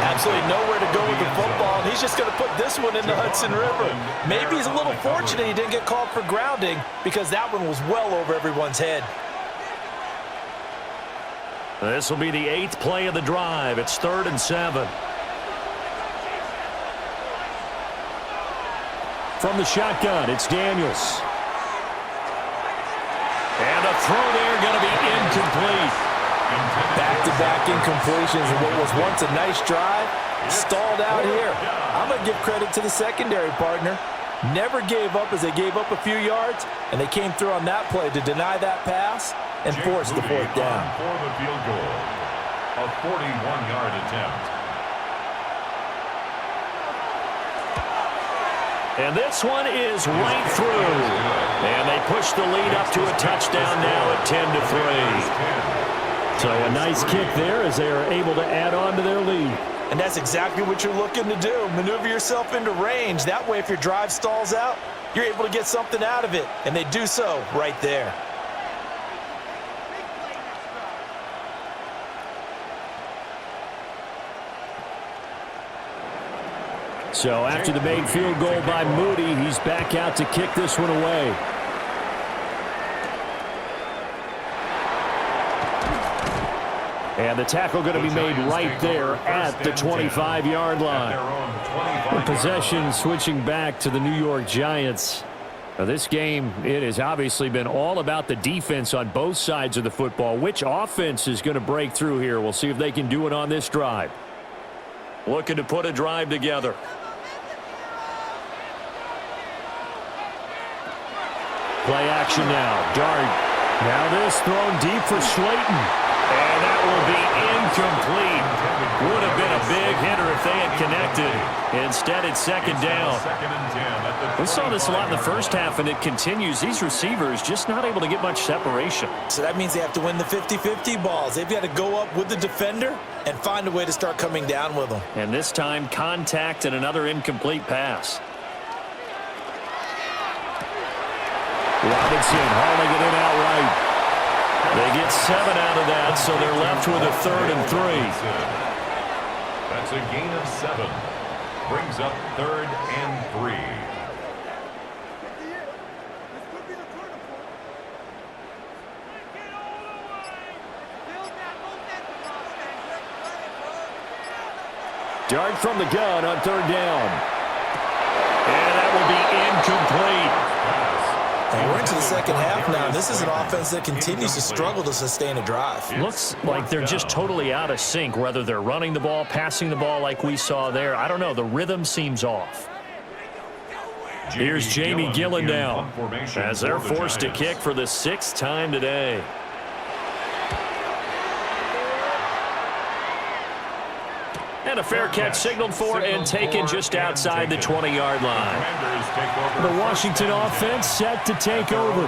Absolutely nowhere to go with the football, and he's just going to put this one in the Hudson River. Maybe he's a little fortunate he didn't get called for grounding, because that one was well over everyone's head. This will be the 8th play of the drive. It's 3rd and 7. From the shotgun, it's Daniels. And a throw there going to be incomplete. Back-to-back incompletions, and what was once a nice drive, stalled out here. I'm going to give credit to the secondary partner. Never gave up as they gave up a few yards, and they came through on that play to deny that pass and force the 4th down. For the field goal. A 41-yard attempt. And this one is right through. And they push the lead up to a touchdown now at 10-3. So a nice kick there as they are able to add on to their lead. And that's exactly what you're looking to do. Maneuver yourself into range. That way, if your drive stalls out, you're able to get something out of it. And they do so right there. So after the made field goal by Moody, he's back out to kick this one away. And the tackle going to be made right there at the 25-yard line. The possession switching back to the New York Giants. Now this game, it has obviously been all about the defense on both sides of the football. Which offense is going to break through here? We'll see if they can do it on this drive. Looking to put a drive together. Play action now. Dart. Now this thrown deep for Slayton. And that will be incomplete. Would have been a big hitter if they had connected. Instead, it's second down. We saw this a lot in the first half, and it continues. These receivers just not able to get much separation. So that means they have to win the 50-50 balls. They've got to go up with the defender and find a way to start coming down with them. And this time, contact and another incomplete pass. Robinson hauling it in outright. They get 7 out of that, so they're left with a 3rd and 3. That's a gain of 7. Brings up 3rd and 3. Dart from the gun on 3rd down. And that will be incomplete. And we're into the second half now. This is an offense that continues to struggle to sustain a drive. Looks like they're just totally out of sync, whether they're running the ball, passing the ball like we saw there. I don't know. The rhythm seems off. Here's Jamie Gillen now as they're forced to kick for the 6th time today. And a fair catch signaled for and taken just outside the 20-yard line. The Washington offense set to take over.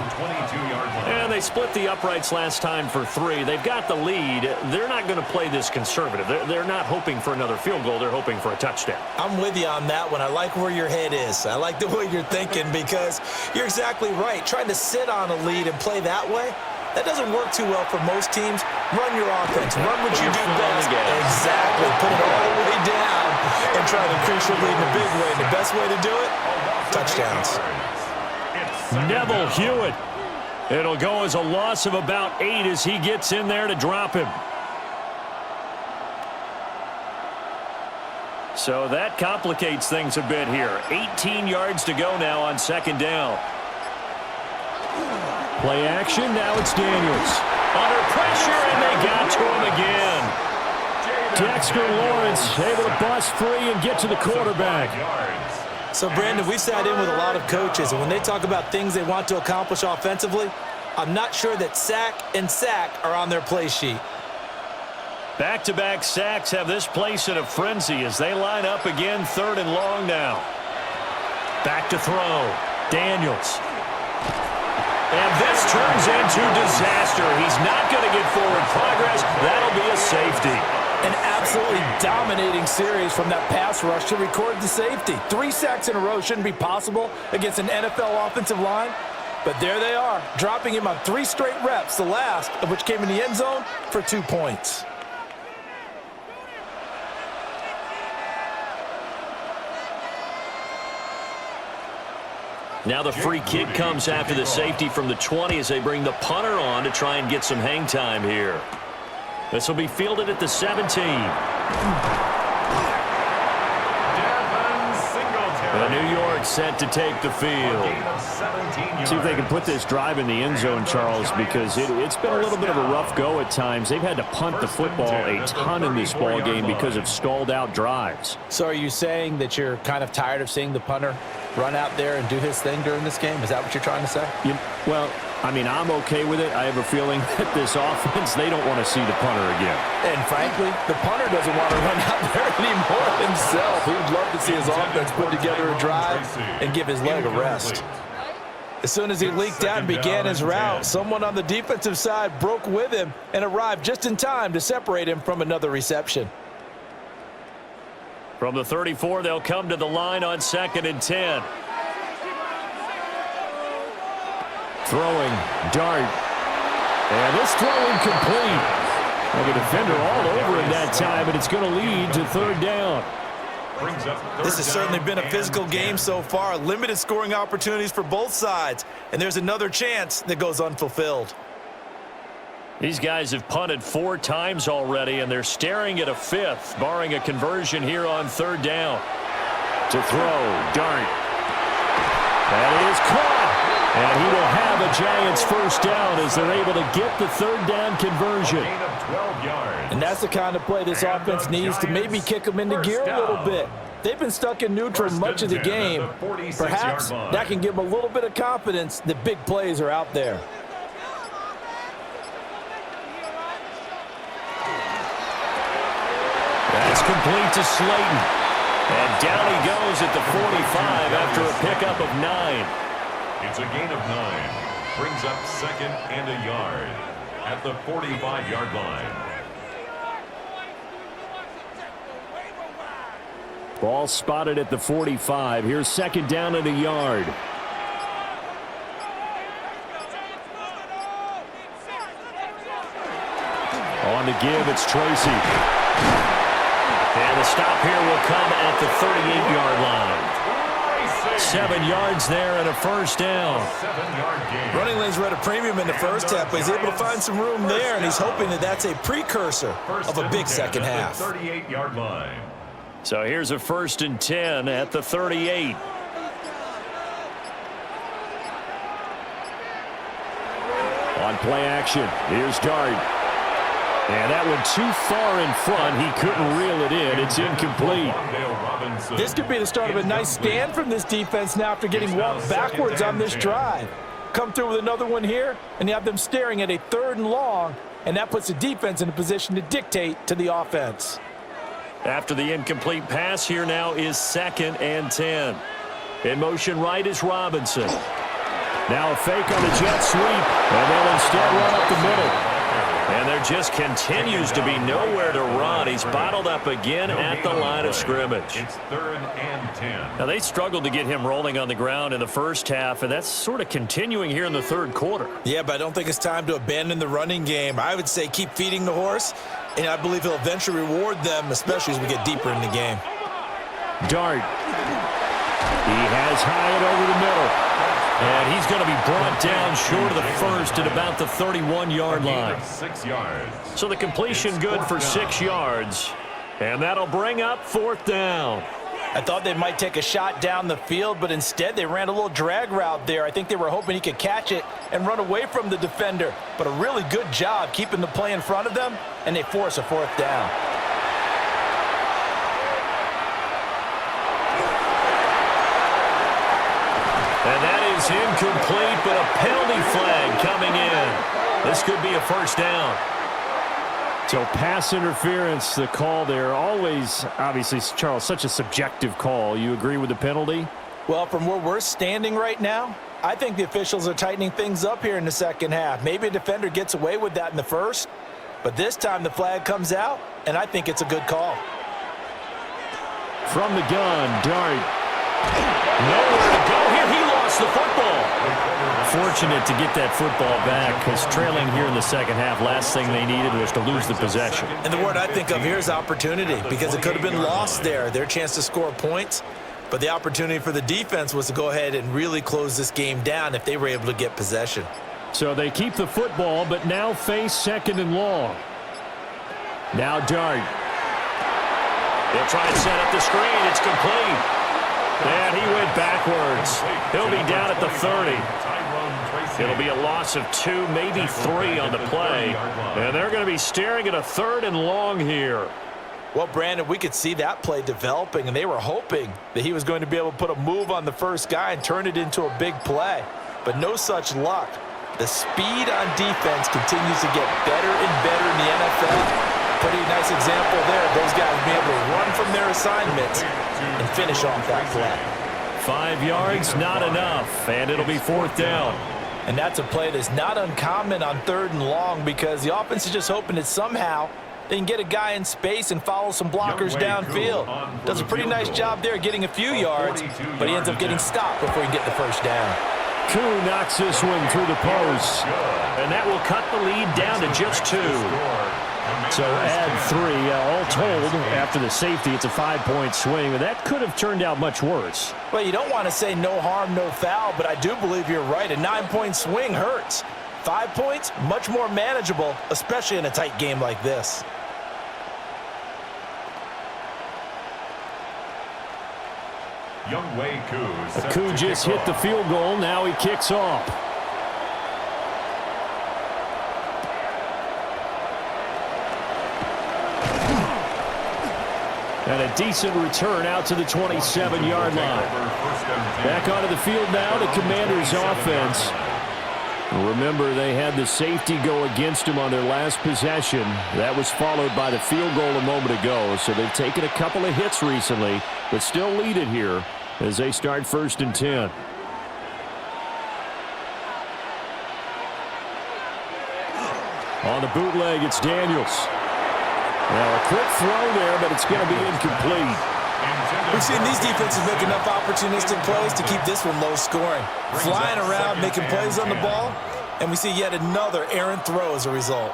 And they split the uprights last time for 3. They've got the lead. They're not going to play this conservative. They're not hoping for another field goal. They're hoping for a touchdown. I'm with you on that one. I like where your head is. I like the way you're thinking because you're exactly right. Trying to sit on a lead and play that way, that doesn't work too well for most teams. Run your offense. Run what you do best. Exactly. Put it all the way down and try to increase your lead in a big way. And the best way to do it, touchdowns. Neville Hewitt. It'll go as a loss of about 8 as he gets in there to drop him. So that complicates things a bit here. 18 yards to go now on 2nd down. Play action, now it's Daniels. Under pressure, and they got to him again. Dexter Lawrence able to bust free and get to the quarterback. So, Brandon, we've sat in with a lot of coaches, and when they talk about things they want to accomplish offensively, I'm not sure that sack and sack are on their play sheet. Back-to-back sacks have this place in a frenzy as they line up again 3rd and long now. Back to throw. Daniels. And this turns into disaster. He's not going to get forward progress. That'll be a safety. An absolutely dominating series from that pass rush to record the safety. 3 sacks in a row shouldn't be possible against an NFL offensive line. But there they are, dropping him on 3 straight reps, the last of which came in the end zone for 2 points. Now the free kick comes after the safety from the 20 as they bring the punter on to try and get some hang time here. This will be fielded at the 17. And New York set to take the field. See if they can put this drive in the end zone, Charles, because it's been a little bit of a rough go at times. They've had to punt the football a ton in this ball game because of stalled out drives. So are you saying that you're kind of tired of seeing the punter run out there and do his thing during this game? Is that what you're trying to say? Well, I mean, I'm okay with it. I have a feeling that this offense, they don't want to see the punter again. And frankly, the punter doesn't want to run out there anymore himself. He would love to see his offense put together a drive and give his leg a rest. As soon as he leaked out and began his route, someone on the defensive side broke with him and arrived just in time to separate him from another reception. From the 34, they'll come to the line on 2nd and 10. Throwing, dart. And this throw incomplete. Like a defender all over him that time, and it's going to lead to 3rd down. This has certainly been a physical game so far. Limited scoring opportunities for both sides. And there's another chance that goes unfulfilled. These guys have punted 4 times already, and they're staring at a 5th, barring a conversion here on 3rd down. To throw, dart. That is caught. And he will have a Giants 1st down as they're able to get the 3rd down conversion. And that's the kind of play this offense needs to maybe kick them into gear a little bit. They've been stuck in neutral much of the game. Perhaps that can give them a little bit of confidence that big plays are out there. That's complete to Slayton. And down he goes at the 45 after a pickup of 9. It's a gain of 9. Brings up 2nd and a yard at the 45-yard line. Ball spotted at the 45. Here's 2nd down and a yard. On the give, it's Tracy. And the stop here will come at the 38-yard line. 7 yards there and a 1st down. Running lanes were at a premium in the first half, but he's able to find some room there, and he's hoping that that's a precursor of a big second half. 38-yard line. So here's a 1st and 10 at the 38. On play action, here's Dart. And that one too far in front. He couldn't reel it in. It's incomplete. This could be the start of a nice stand from this defense now after getting walked backwards on this drive. Come through with another one here, and you have them staring at a 3rd and long, and that puts the defense in a position to dictate to the offense. After the incomplete pass, here now is 2nd and 10. In motion right is Robinson. Now a fake on the jet sweep, and they'll instead run up the middle. And there just continues to be nowhere to run. He's bottled up again at the line of scrimmage. It's 3rd and 10. Now, they struggled to get him rolling on the ground in the first half, and that's sort of continuing here in the 3rd quarter. Yeah, but I don't think it's time to abandon the running game. I would say keep feeding the horse, and I believe he'll eventually reward them, especially as we get deeper in the game. Dart. He has Hyatt over the middle. And he's going to be brought down short of the 1st at about the 31-yard line. 6 yards. So the completion good for 6 yards. And that'll bring up 4th down. I thought they might take a shot down the field, but instead they ran a little drag route there. I think they were hoping he could catch it and run away from the defender. But a really good job keeping the play in front of them, and they force a 4th down. And that is incomplete, but a penalty flag coming in. This could be a 1st down. So pass interference, the call there. Always, obviously, Charles, such a subjective call. You agree with the penalty? Well, from where we're standing right now, I think the officials are tightening things up here in the second half. Maybe a defender gets away with that in the first, but this time the flag comes out, and I think it's a good call. From the gun, Dart. Nowhere to go here. He lost the football. Fortunate to get that football back, because trailing here in the second half, last thing they needed was to lose the possession. And the word I think of here is opportunity, because it could have been lost there. Their chance to score points, but the opportunity for the defense was to go ahead and really close this game down if they were able to get possession. So they keep the football, but now face 2nd and long. Now Dart. They'll try and set up the screen. It's complete. And he went backwards. He'll be down at the 30. It'll be a loss of 2, maybe 3 on the play. And they're going to be staring at a 3rd and long here. Well, Brandon, we could see that play developing, and they were hoping that he was going to be able to put a move on the first guy and turn it into a big play. But no such luck. The speed on defense continues to get better and better in the NFL. Pretty nice example there. Those guys will be able to run from their assignments and finish off that play. 5 yards, not enough, and it'll be 4th down. And that's a play that's not uncommon on 3rd and long because the offense is just hoping that somehow they can get a guy in space and follow some blockers downfield. Does a pretty nice job there getting a few yards, but he ends up getting stopped before he can get the first down. Koo knocks this one through the post. And that will cut the lead down to just 2. So add 3. All told, after the safety, it's a 5-point swing. And that could have turned out much worse. Well, you don't want to say no harm, no foul, but I do believe you're right. A 9-point swing hurts. 5 points, much more manageable, especially in a tight game like this. Koo just hit the field goal. Now he kicks off. And a decent return out to the 27-yard line. Back onto the field now, the Commanders' offense. Remember, they had the safety go against him on their last possession. That was followed by the field goal a moment ago. So they've taken a couple of hits recently, but still lead it here as they start 1st and 10. On the bootleg, it's Daniels. Now, a quick throw there, but it's going to be incomplete. We've seen these defenses make enough opportunistic plays to keep this one low scoring. Flying around, making plays on the ball, and we see yet another errant throw as a result.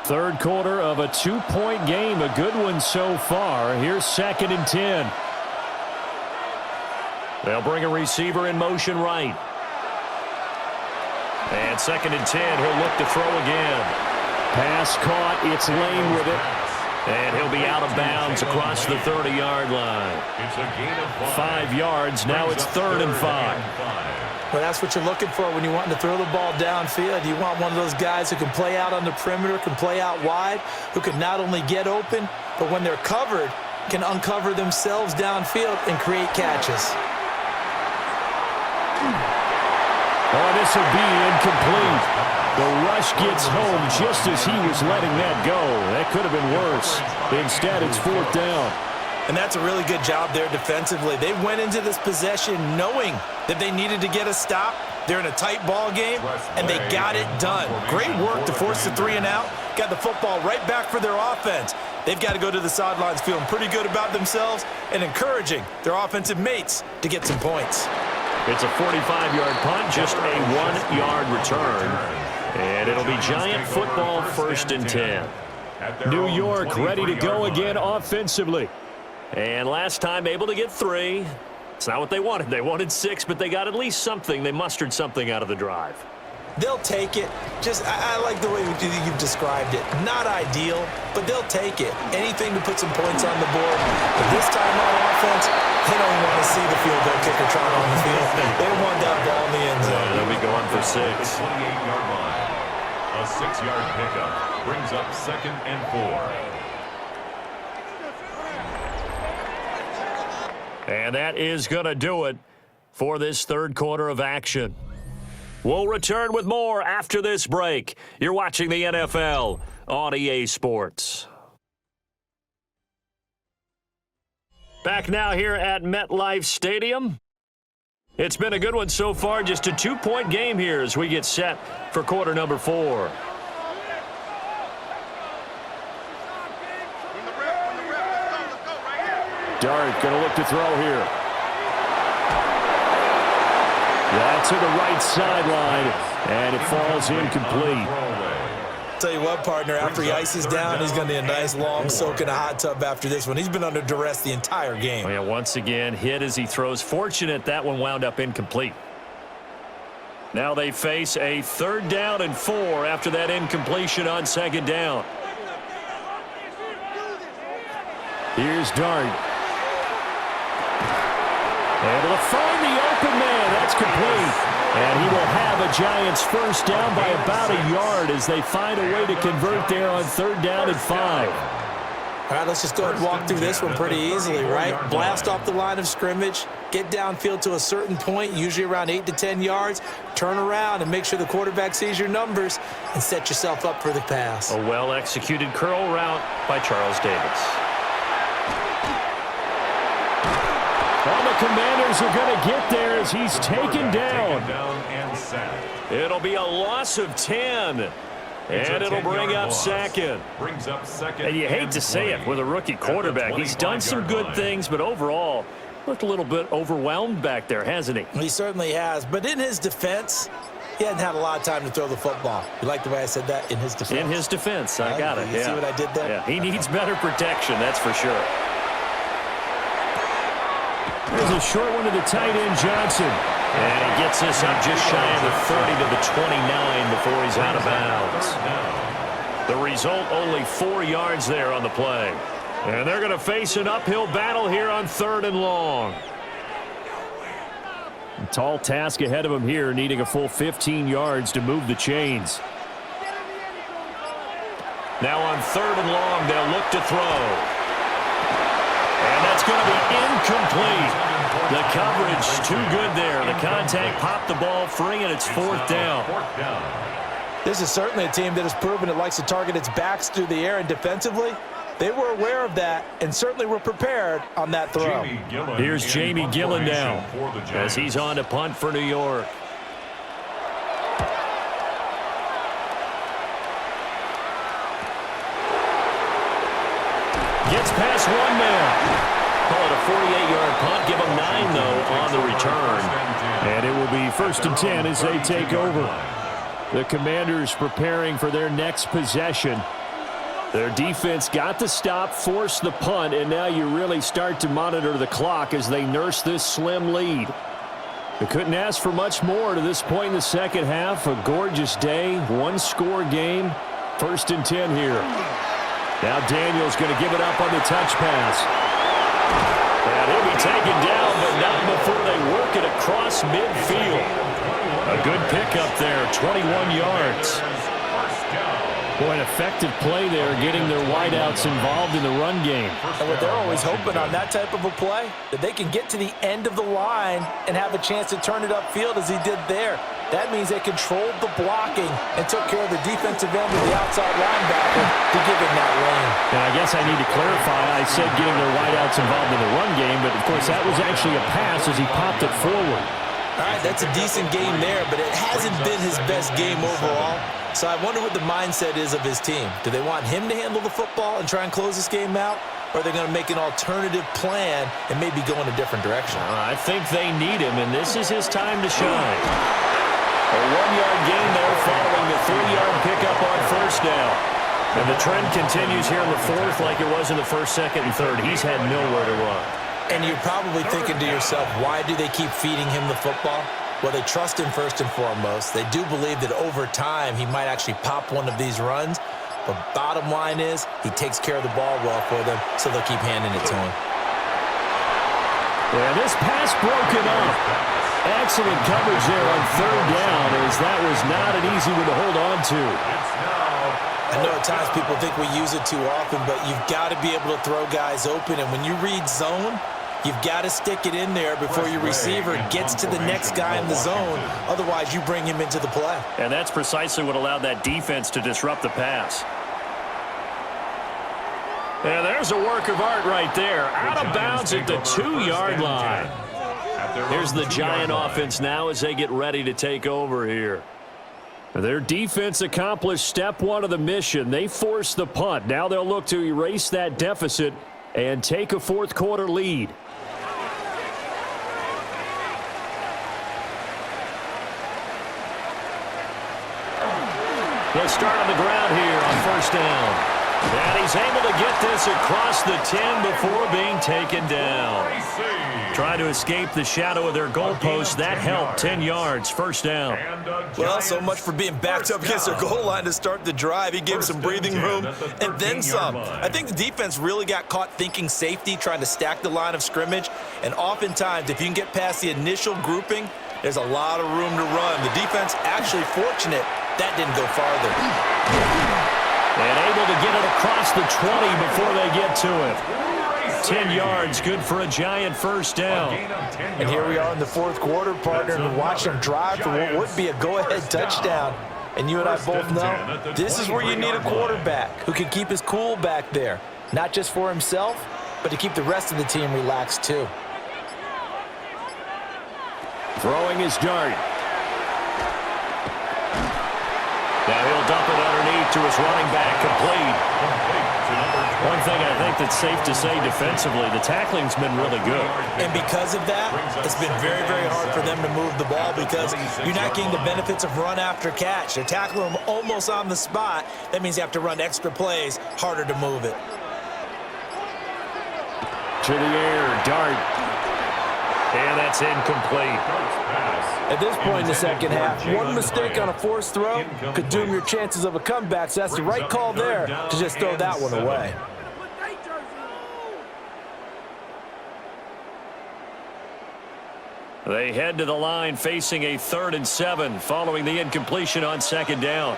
3rd quarter of a 2-point game, a good one so far. Here's 2nd and 10. They'll bring a receiver in motion right. And 2nd and 10, he'll look to throw again. Pass caught, it's Lane with it. And he'll be out of bounds across the 30-yard line. 5 yards, now it's 3rd and 5. Well, that's what you're looking for when you want to throw the ball downfield. You want one of those guys who can play out on the perimeter, can play out wide, who can not only get open, but when they're covered, can uncover themselves downfield and create catches. Oh, this will be incomplete. The rush gets home just as he was letting that go. That could have been worse. Instead, it's 4th down. And that's a really good job there defensively. They went into this possession knowing that they needed to get a stop. They're in a tight ball game, and they got it done. Great work to force the 3 and out. Got the football right back for their offense. They've got to go to the sidelines feeling pretty good about themselves and encouraging their offensive mates to get some points. It's a 45-yard punt, just a 1-yard return. And it'll be Giant football, 1st and 10. New York ready to go again offensively. And last time able to get 3. It's not what they wanted. They wanted 6, but they got at least something. They mustered something out of the drive. They'll take it. I like the way you've described it. Not ideal, but they'll take it. Anything to put some points on the board. But this time on offense, they don't want to see the field goal kicker trying on the field. They want that ball in the end zone. They'll be going for 6. 28-yard line. A 6-yard pickup brings up 2nd and 4. And that is going to do it for this 3rd quarter of action. We'll return with more after this break. You're watching the NFL on EA Sports. Back now here at MetLife Stadium. It's been a good one so far. Just a 2-point game here as we get set for quarter number 4. Dart going to look to throw here. That's to the right sideline, and it falls incomplete. Tell you what, partner, after he ices down, he's going to need a nice long soak in a hot tub after this one. He's been under duress the entire game. Oh, yeah, once again, hit as he throws. Fortunate that one wound up incomplete. Now they face a 3rd down and 4 after that incompletion on 2nd down. Here's Dart. Able to find the open man. That's complete. And he will have a Giants 1st down by about a yard as they find a way to convert there on 3rd down and 5. All right, let's just go ahead and walk through this one pretty easily, right? Blast off the line of scrimmage, get downfield to a certain point, usually around 8 to 10 yards, turn around and make sure the quarterback sees your numbers and set yourself up for the pass. A well-executed curl route by Charles Davis. Well, the Commanders are going to get there as he's taken down. It'll be a loss of 10. And it'll bring up second. And you hate to say it with a rookie quarterback. He's done some good things, but overall, looked a little bit overwhelmed back there, hasn't he? He certainly has. But in his defense, he hadn't had a lot of time to throw the football. You like the way I said that? In his defense? In his defense. I got it. You see what I did there? Yeah, he needs better protection, that's for sure. There's a short one to the tight end, Johnson. And he gets this up just shy of the 30 to the 29 before he's out of bounds. The result, only 4 yards there on the play. And they're going to face an uphill battle here on 3rd and long. A tall task ahead of him here, needing a full 15 yards to move the chains. Now on 3rd and long, they'll look to throw. And that's going to be incomplete. The coverage too good there. The contact popped the ball free, and it's 4th down. This is certainly a team that has proven it likes to target its backs through the air, and defensively, they were aware of that and certainly were prepared on that throw. Here's Jamie Gillen now as he's on to punt for New York. Gets past one man. Call it a 48-yard punt. Give them 9, though, on the return. And it will be 1st and 10 as they take over. The Commanders preparing for their next possession. Their defense got the stop, forced the punt, and now you really start to monitor the clock as they nurse this slim lead. They couldn't ask for much more to this point in the second half. A gorgeous day, one-score game. 1st and 10 here. Now Daniel's going to give it up on the touch pass. And he'll be taken down, but not before they work it across midfield. A good pickup there, 21 yards. Boy, an effective play there, getting their wideouts involved in the run game. And what they're always hoping on that type of a play, that they can get to the end of the line and have a chance to turn it upfield as he did there. That means they controlled the blocking and took care of the defensive end of the outside linebacker to give him that lane. And I guess I need to clarify, I said getting their wideouts involved in the run game, but of course that was actually a pass as he popped it forward. All right, that's a decent game there, but it hasn't been his best game overall. So I wonder what the mindset is of his team. Do they want him to handle the football and try and close this game out? Or are they going to make an alternative plan and maybe go in a different direction? I think they need him, and this is his time to shine. A 1-yard gain there following the 3-yard pickup on 1st down. And the trend continues here in the 4th like it was in the 1st, 2nd, and 3rd. He's had nowhere to run. And you're probably thinking to yourself, why do they keep feeding him the football? Well, they trust him first and foremost. They do believe that over time he might actually pop one of these runs. But bottom line is he takes care of the ball well for them, so they'll keep handing it to him. Yeah, this pass broken up. Excellent coverage there on 3rd down, as that was not an easy one to hold on to. I know at times people think we use it too often, but you've got to be able to throw guys open. And when you read zone, you've got to stick it in there before your receiver gets to the next guy in the zone. Otherwise, you bring him into the play. And that's precisely what allowed that defense to disrupt the pass. And there's a work of art right there. Out of bounds at the 2-yard line. Here's the Giant offense now as they get ready to take over here. Their defense accomplished step 1 of the mission. They forced the punt. Now they'll look to erase that deficit and take a 4th quarter lead. They'll start on the ground here on 1st down. And he's able to get this across the 10 before being taken down. Trying to escape the shadow of their goalpost. That helped. 10 yards, 1st down. Well, so much for being backed up against their goal line to start the drive. He gave some breathing room and then some. I think the defense really got caught thinking safety, trying to stack the line of scrimmage. And oftentimes, if you can get past the initial grouping, there's a lot of room to run. The defense actually fortunate that didn't go farther. And able to get it across the 20 before they get to it. 10 yards, good for a Giant first down. And here we are in the fourth quarter, partner, and watch them drive for what would be a go-ahead touchdown. And you and I both know this is where you need a quarterback who can keep his cool back there, not just for himself, but to keep the rest of the team relaxed too. Throwing his dart. Now he'll dump it underneath to his running back, complete. One thing I think that's safe to say defensively, the tackling's been really good. And because of that, it's been very, very hard for them to move the ball because you're not getting the benefits of run after catch. They're tackling them almost on the spot. That means you have to run extra plays, harder to move it. To the air, dart. And that's incomplete. At this point in the second half, one mistake on a forced throw could doom your chances of a comeback, so that's the right call there to just throw that one away. They head to the line facing a 3rd and 7 following the incompletion on second down.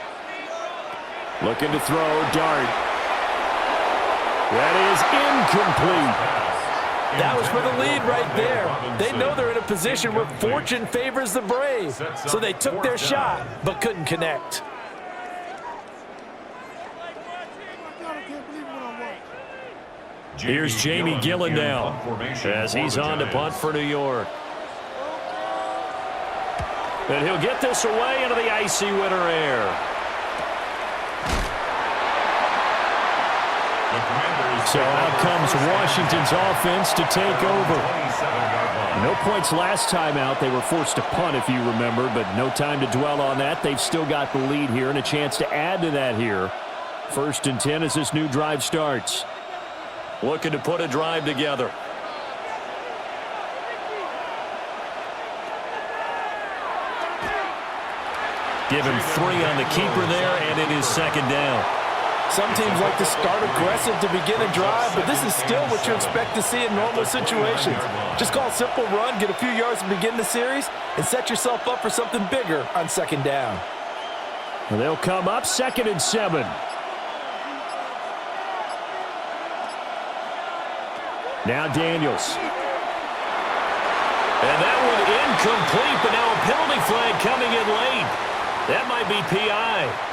Looking to throw, dart. That is incomplete. That was for the lead right there. They know they're in a position where fortune favors the brave, so they took their shot but couldn't connect. Here's Jamie Gillen now as he's on to punt for New York. And he'll get this away into the icy winter air. So out comes Washington's offense to take over. No points last time out. They were forced to punt, if you remember, but no time to dwell on that. They've still got the lead here and a chance to add to that here. 1st and 10 as this new drive starts. Looking to put a drive together. Give him 3 on the keeper there, and it is second down. Some teams like to start aggressive to begin a drive, but this is still what you expect to see in normal situations. Just call a simple run, get a few yards to begin the series, and set yourself up for something bigger on second down. And they'll come up 2nd and 7. Now Daniels. And that one incomplete, but now a penalty flag coming in late. That might be PI.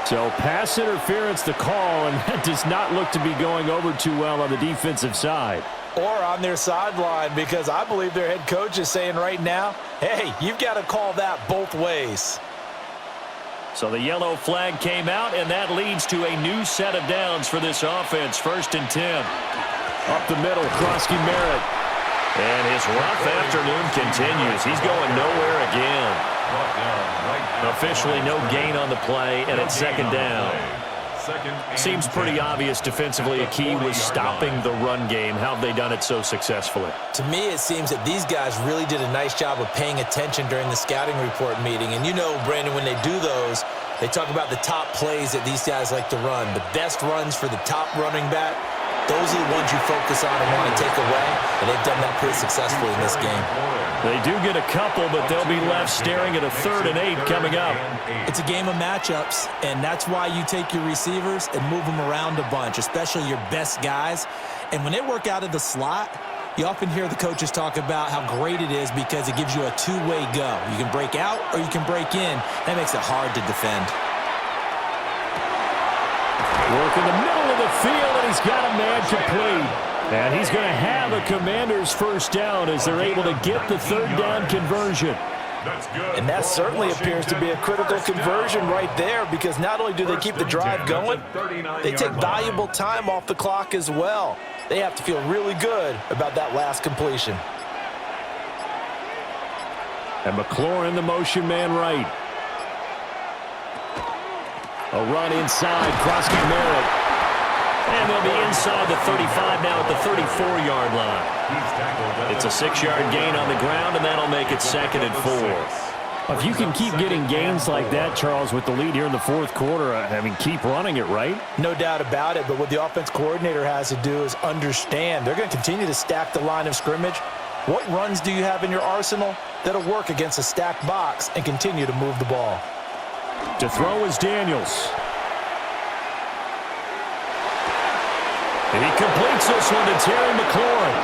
So pass interference the call, and that does not look to be going over too well on the defensive side. Or on their sideline, because I believe their head coach is saying right now, hey, you've got to call that both ways. So the yellow flag came out, and that leads to a new set of downs for this offense. 1st and 10. Up the middle, Krosky Merritt. And his rough afternoon continues. He's going nowhere again. Officially no gain on the play, and it's second down. Seems pretty obvious defensively a key was stopping the run game. How have they done it so successfully? To me, it seems that these guys really did a nice job of paying attention during the scouting report meeting. And you know, Brandon, when they do those, they talk about the top plays that these guys like to run. The best runs for the top running back, those are the ones you focus on and want to take away, and they've done that pretty successfully in this game. They do get a couple, but they'll be left staring at a 3rd and 8 coming up. It's a game of matchups, and that's why you take your receivers and move them around a bunch, especially your best guys. And when they work out of the slot, you often hear the coaches talk about how great it is because it gives you a two-way go. You can break out or you can break in. That makes it hard to defend. Work in the middle of the field, and he's got a man complete. And he's going to have a Commander's first down as they're able to get the 3rd down conversion. And that certainly appears to be a critical conversion right there, because not only do they keep the drive going, they take valuable time off the clock as well. They have to feel really good about that last completion. And McLaurin, the motion man right. A run inside, Krosky Merritt. And they'll be inside the 35 now at the 34-yard line. It's a 6-yard gain on the ground, and that'll make it 2nd and 4. If you can keep getting gains like that, Charles, with the lead here in the 4th quarter, I mean, keep running it, right? No doubt about it, but what the offense coordinator has to do is understand they're going to continue to stack the line of scrimmage. What runs do you have in your arsenal that'll work against a stacked box and continue to move the ball? To throw is Daniels. He completes this one to Terry McLaurin.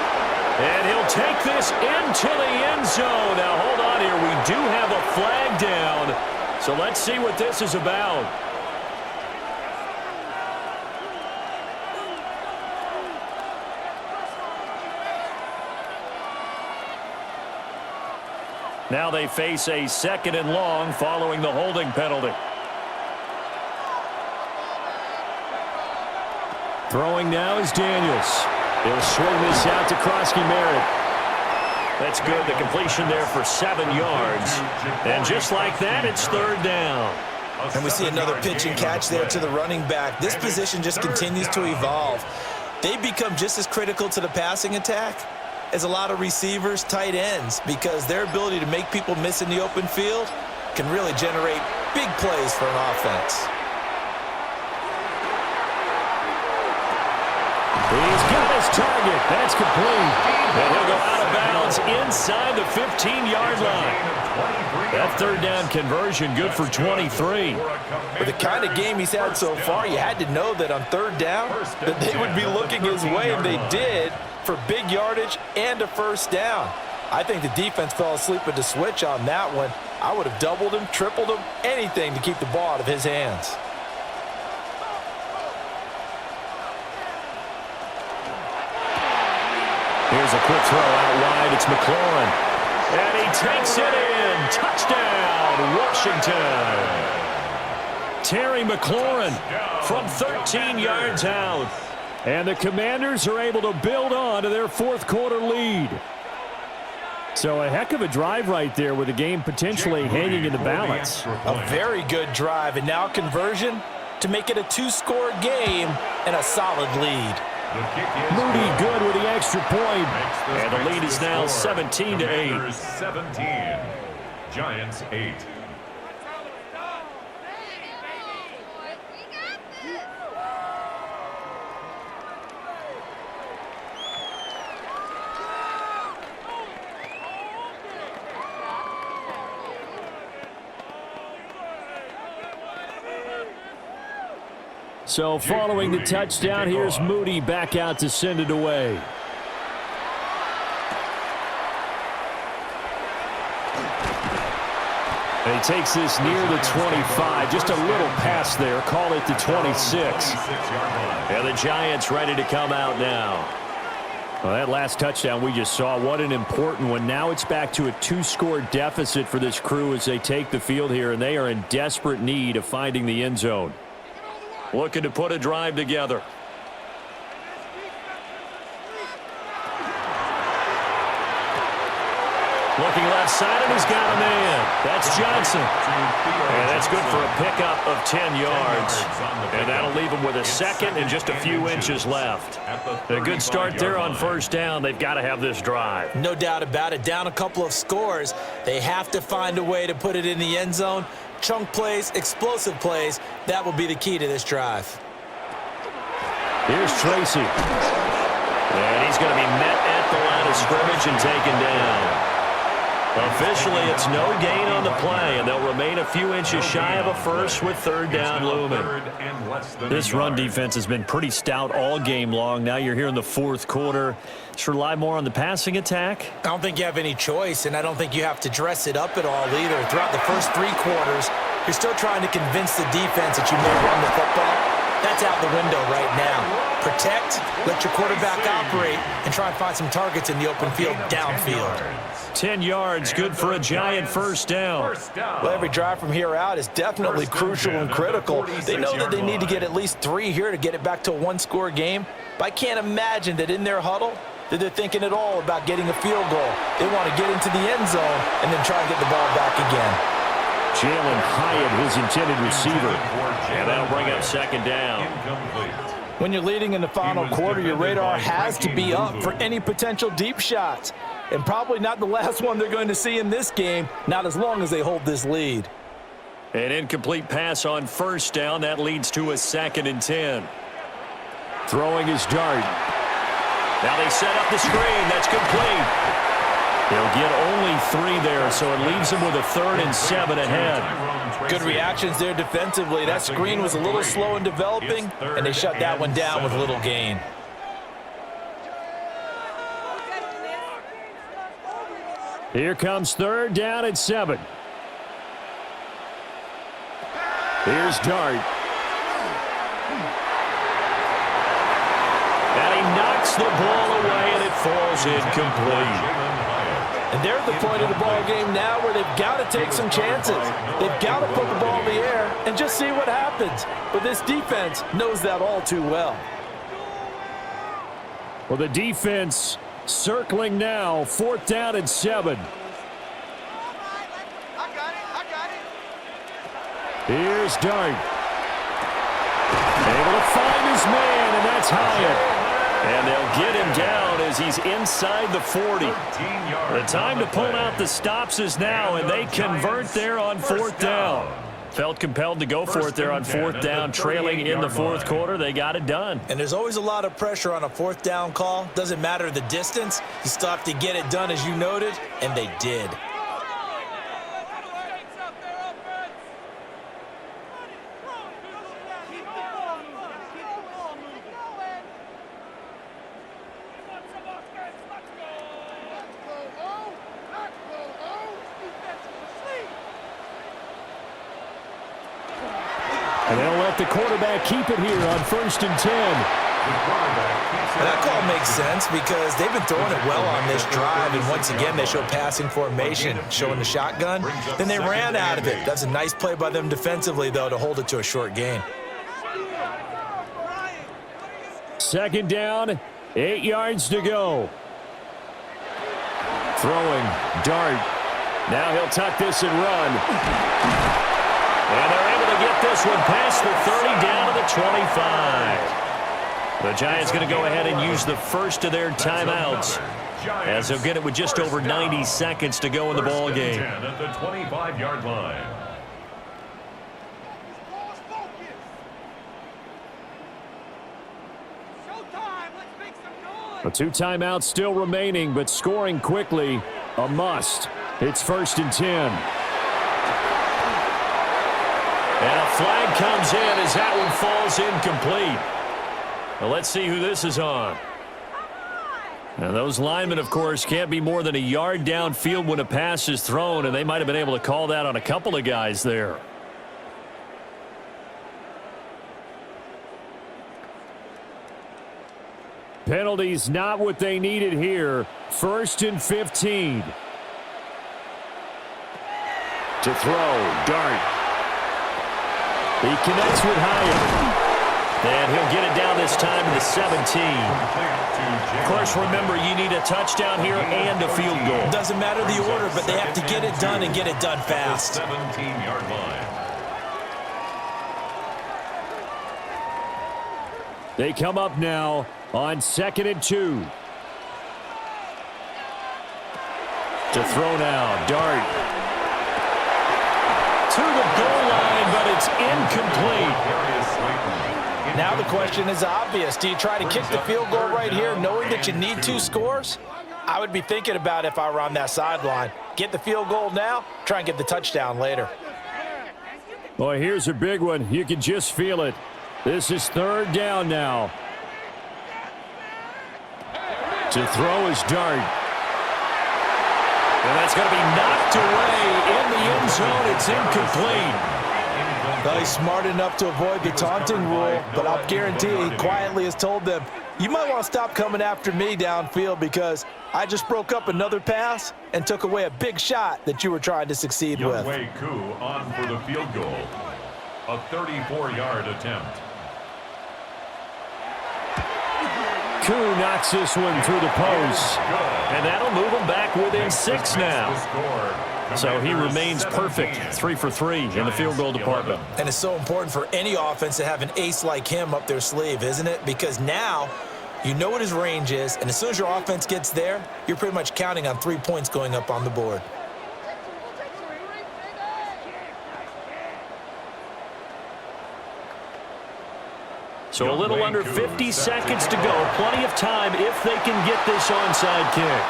And he'll take this into the end zone. Now, hold on here. We do have a flag down. So let's see what this is about. Now they face a 2nd and long following the holding penalty. Throwing now is Daniels. He'll swing this out to Krosky-Merritt. That's good. The completion there for 7 yards. And just like that, it's 3rd down. And we see another pitch and catch there to the running back. This position just continues to evolve. They become just as critical to the passing attack as a lot of receivers, tight ends, because their ability to make people miss in the open field can really generate big plays for an offense. He's got his target. That's complete. And he'll go out of bounds inside the 15-yard line. That 3rd down conversion good for 23. With the kind of game he's had so far, you had to know that on 3rd down that they would be looking his way, and they did, for big yardage and a 1st down. I think the defense fell asleep at the switch on that one. I would have doubled him, tripled him, anything to keep the ball out of his hands. Here's a quick throw out wide. It's McLaurin. And he takes it in. Touchdown, Washington. Terry McLaurin from 13 yards out. And the Commanders are able to build on to their 4th quarter lead. So a heck of a drive right there with the game potentially hanging in the balance. A very good drive, and now conversion to make it a 2-score game and a solid lead. Moody good with the extra point. And the lead is now 17-8. 17. Giants 8. So following the touchdown, here's Moody back out to send it away. And he takes this near the 25. Just a little pass there. Call it the 26. And the Giants ready to come out now. Well, that last touchdown we just saw, what an important one. Now it's back to a 2-score deficit for this crew as they take the field here, and they are in desperate need of finding the end zone. Looking to put a drive together. Looking left side, and he's got a man. That's Johnson. And that's good for a pickup of 10 yards. And that'll leave him with a 2nd and just a few inches left. A good start there on 1st down. They've got to have this drive. No doubt about it. Down a couple of scores. They have to find a way to put it in the end zone. Chunk plays, explosive plays. That will be the key to this drive. Here's Tracy. And he's going to be met at the line of scrimmage and taken down. Officially, it's no gain on the play, and they'll remain a few inches shy of a 1st with 3rd down looming. This run defense has been pretty stout all game long. Now you're here in the 4th quarter. Just rely more on the passing attack? I don't think you have any choice, and I don't think you have to dress it up at all either. Throughout the first 3 quarters, you're still trying to convince the defense that you may run the football. That's out the window right now. Protect, let your quarterback operate, and try and find some targets in the open field downfield. 10 yards, good for a Giant 1st down. Well, every drive from here out is definitely crucial and critical. They know that they need to get at least 3 here to get it back to a 1-score game. But I can't imagine that in their huddle that they're thinking at all about getting a field goal. They want to get into the end zone and then try and get the ball back again. Jalen Hyatt, his intended receiver. And that'll bring up 2nd down. When you're leading in the final quarter, your radar has to be up for any potential deep shots. And probably not the last one they're going to see in this game, not as long as they hold this lead. An incomplete pass on 1st down. That leads to a 2nd and 10. Throwing his dart. Now they set up the screen. That's complete. They'll get only 3 there, so it leaves them with a 3rd and 7 ahead. Good reactions there defensively. That screen was a little slow in developing, and they shut that one down with little gain. Here comes 3rd down and 7. Here's Dart. And he knocks the ball away, and it falls incomplete. And they're at the point of the ball game now where they've got to take some chances. They've got to put the ball in the air and just see what happens. But this defense knows that all too well. Well, the defense circling now, 4th down and 7. Here's Dart. Able to find his man, and that's Hyatt. And they'll get him down as he's inside the 40. The time to pull out the stops is now, and they convert there on 4th down. Felt compelled to go for it there on 4th down, trailing in the 4th quarter. They got it done. And there's always a lot of pressure on a 4th down call. Doesn't matter the distance. You still have to get it done, as you noted, and they did. And they'll let the quarterback keep it here on 1st and 10. That call makes sense because they've been throwing it well on this drive, and once again they show passing formation, showing the shotgun. Then they ran out of it. That's a nice play by them defensively, though, to hold it to a short gain. 2nd down, 8 yards to go. Throwing, Dart. Now he'll tuck this and run. And they're able to get this one past the 30 down to the 25. The Giants going to go ahead and use the first of their timeouts, as they'll get it with just over 90 seconds to go in the ball game. At the 25-yard line. The 2 timeouts still remaining, but scoring quickly, a must. It's 1st and 10. And a flag comes in as that one falls incomplete. Well, let's see who this is on. And those linemen, of course, can't be more than a yard downfield when a pass is thrown, and they might have been able to call that on a couple of guys there. Penalties not what they needed here. 1st and 15. To throw, Dart. He connects with Hyatt. And he'll get it down this time to the 17. Of course, remember, you need a touchdown here and a field goal. Doesn't matter the order, but they have to get it done and get it done fast. 17-yard line. They come up now on 2nd and 2. To throw now, Dart. To the goal line, but it's incomplete. Now the question is obvious. Do you try to kick the field goal right here knowing that you need 2 scores? I would be thinking about it if I were on that sideline. Get the field goal now, try and get the touchdown later. Boy, here's a big one. You can just feel it. This is 3rd down now. To throw is Dart. And that's going to be knocked away in the end zone. It's incomplete. Well, he's smart enough to avoid the taunting rule, but I'll guarantee he quietly has told them, you might want to stop coming after me downfield because I just broke up another pass and took away a big shot that you were trying to succeed with. Younghoe Koo on for the field goal. A 34-yard attempt. Koo knocks this one through the post. And that'll move him back within 6 now. So he remains perfect, 3 for 3 in the field goal department. And it's so important for any offense to have an ace like him up their sleeve, isn't it? Because now you know what his range is, and as soon as your offense gets there, you're pretty much counting on 3 points going up on the board. So a little under 50 seconds to go. Plenty of time if they can get this onside kick.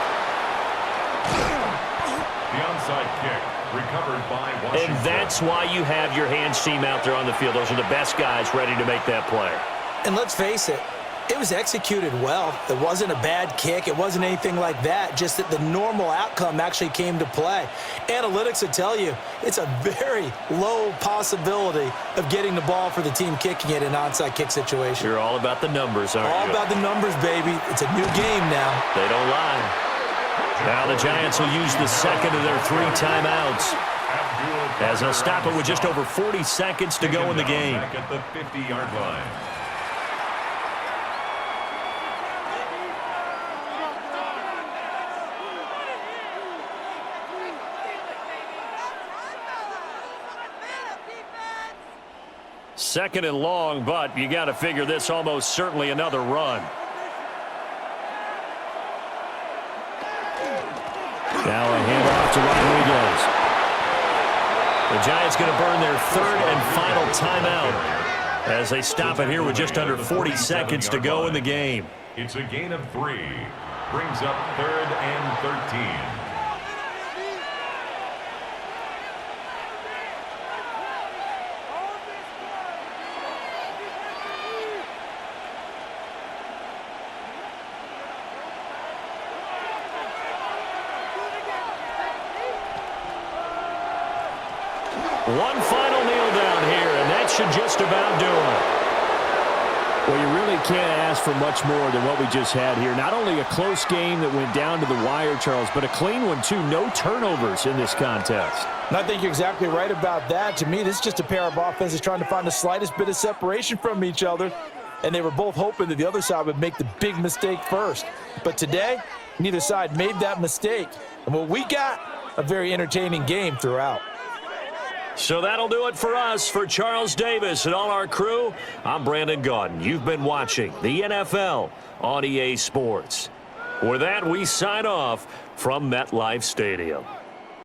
The onside kick recovered by Washington. And that's why you have your hands team out there on the field. Those are the best guys ready to make that play. And let's face it, It was executed well. It wasn't a bad kick. It wasn't anything like that. Just that the normal outcome actually came to play. Analytics will tell you it's a very low possibility of getting the ball for the team kicking it in an onside kick situation. You're all about the numbers, aren't you? All about the numbers, baby. It's a new game now. They don't lie. Now the Giants will use the second of their 3 timeouts, as they'll stop it with just over 40 seconds to go in the game. Back at the 50-yard line. Second and long, but you got to figure this almost certainly another run. Now a handoff to Rodriguez. The Giants going to burn their 3rd and final timeout as they stop it here with just under 40 seconds to go in the game. It's a gain of 3. Brings up 3rd and 13. One final kneel down here, and that should just about do it. Well, you really can't ask for much more than what we just had here. Not only a close game that went down to the wire, Charles, but a clean one, too. No turnovers in this contest. And I think you're exactly right about that. To me, this is just a pair of offenses trying to find the slightest bit of separation from each other, and they were both hoping that the other side would make the big mistake first. But today, neither side made that mistake. And what we got, a very entertaining game throughout. So that'll do it for us. For Charles Davis and all our crew, I'm Brandon Gaudin. You've been watching the NFL on EA Sports. With that, we sign off from MetLife Stadium.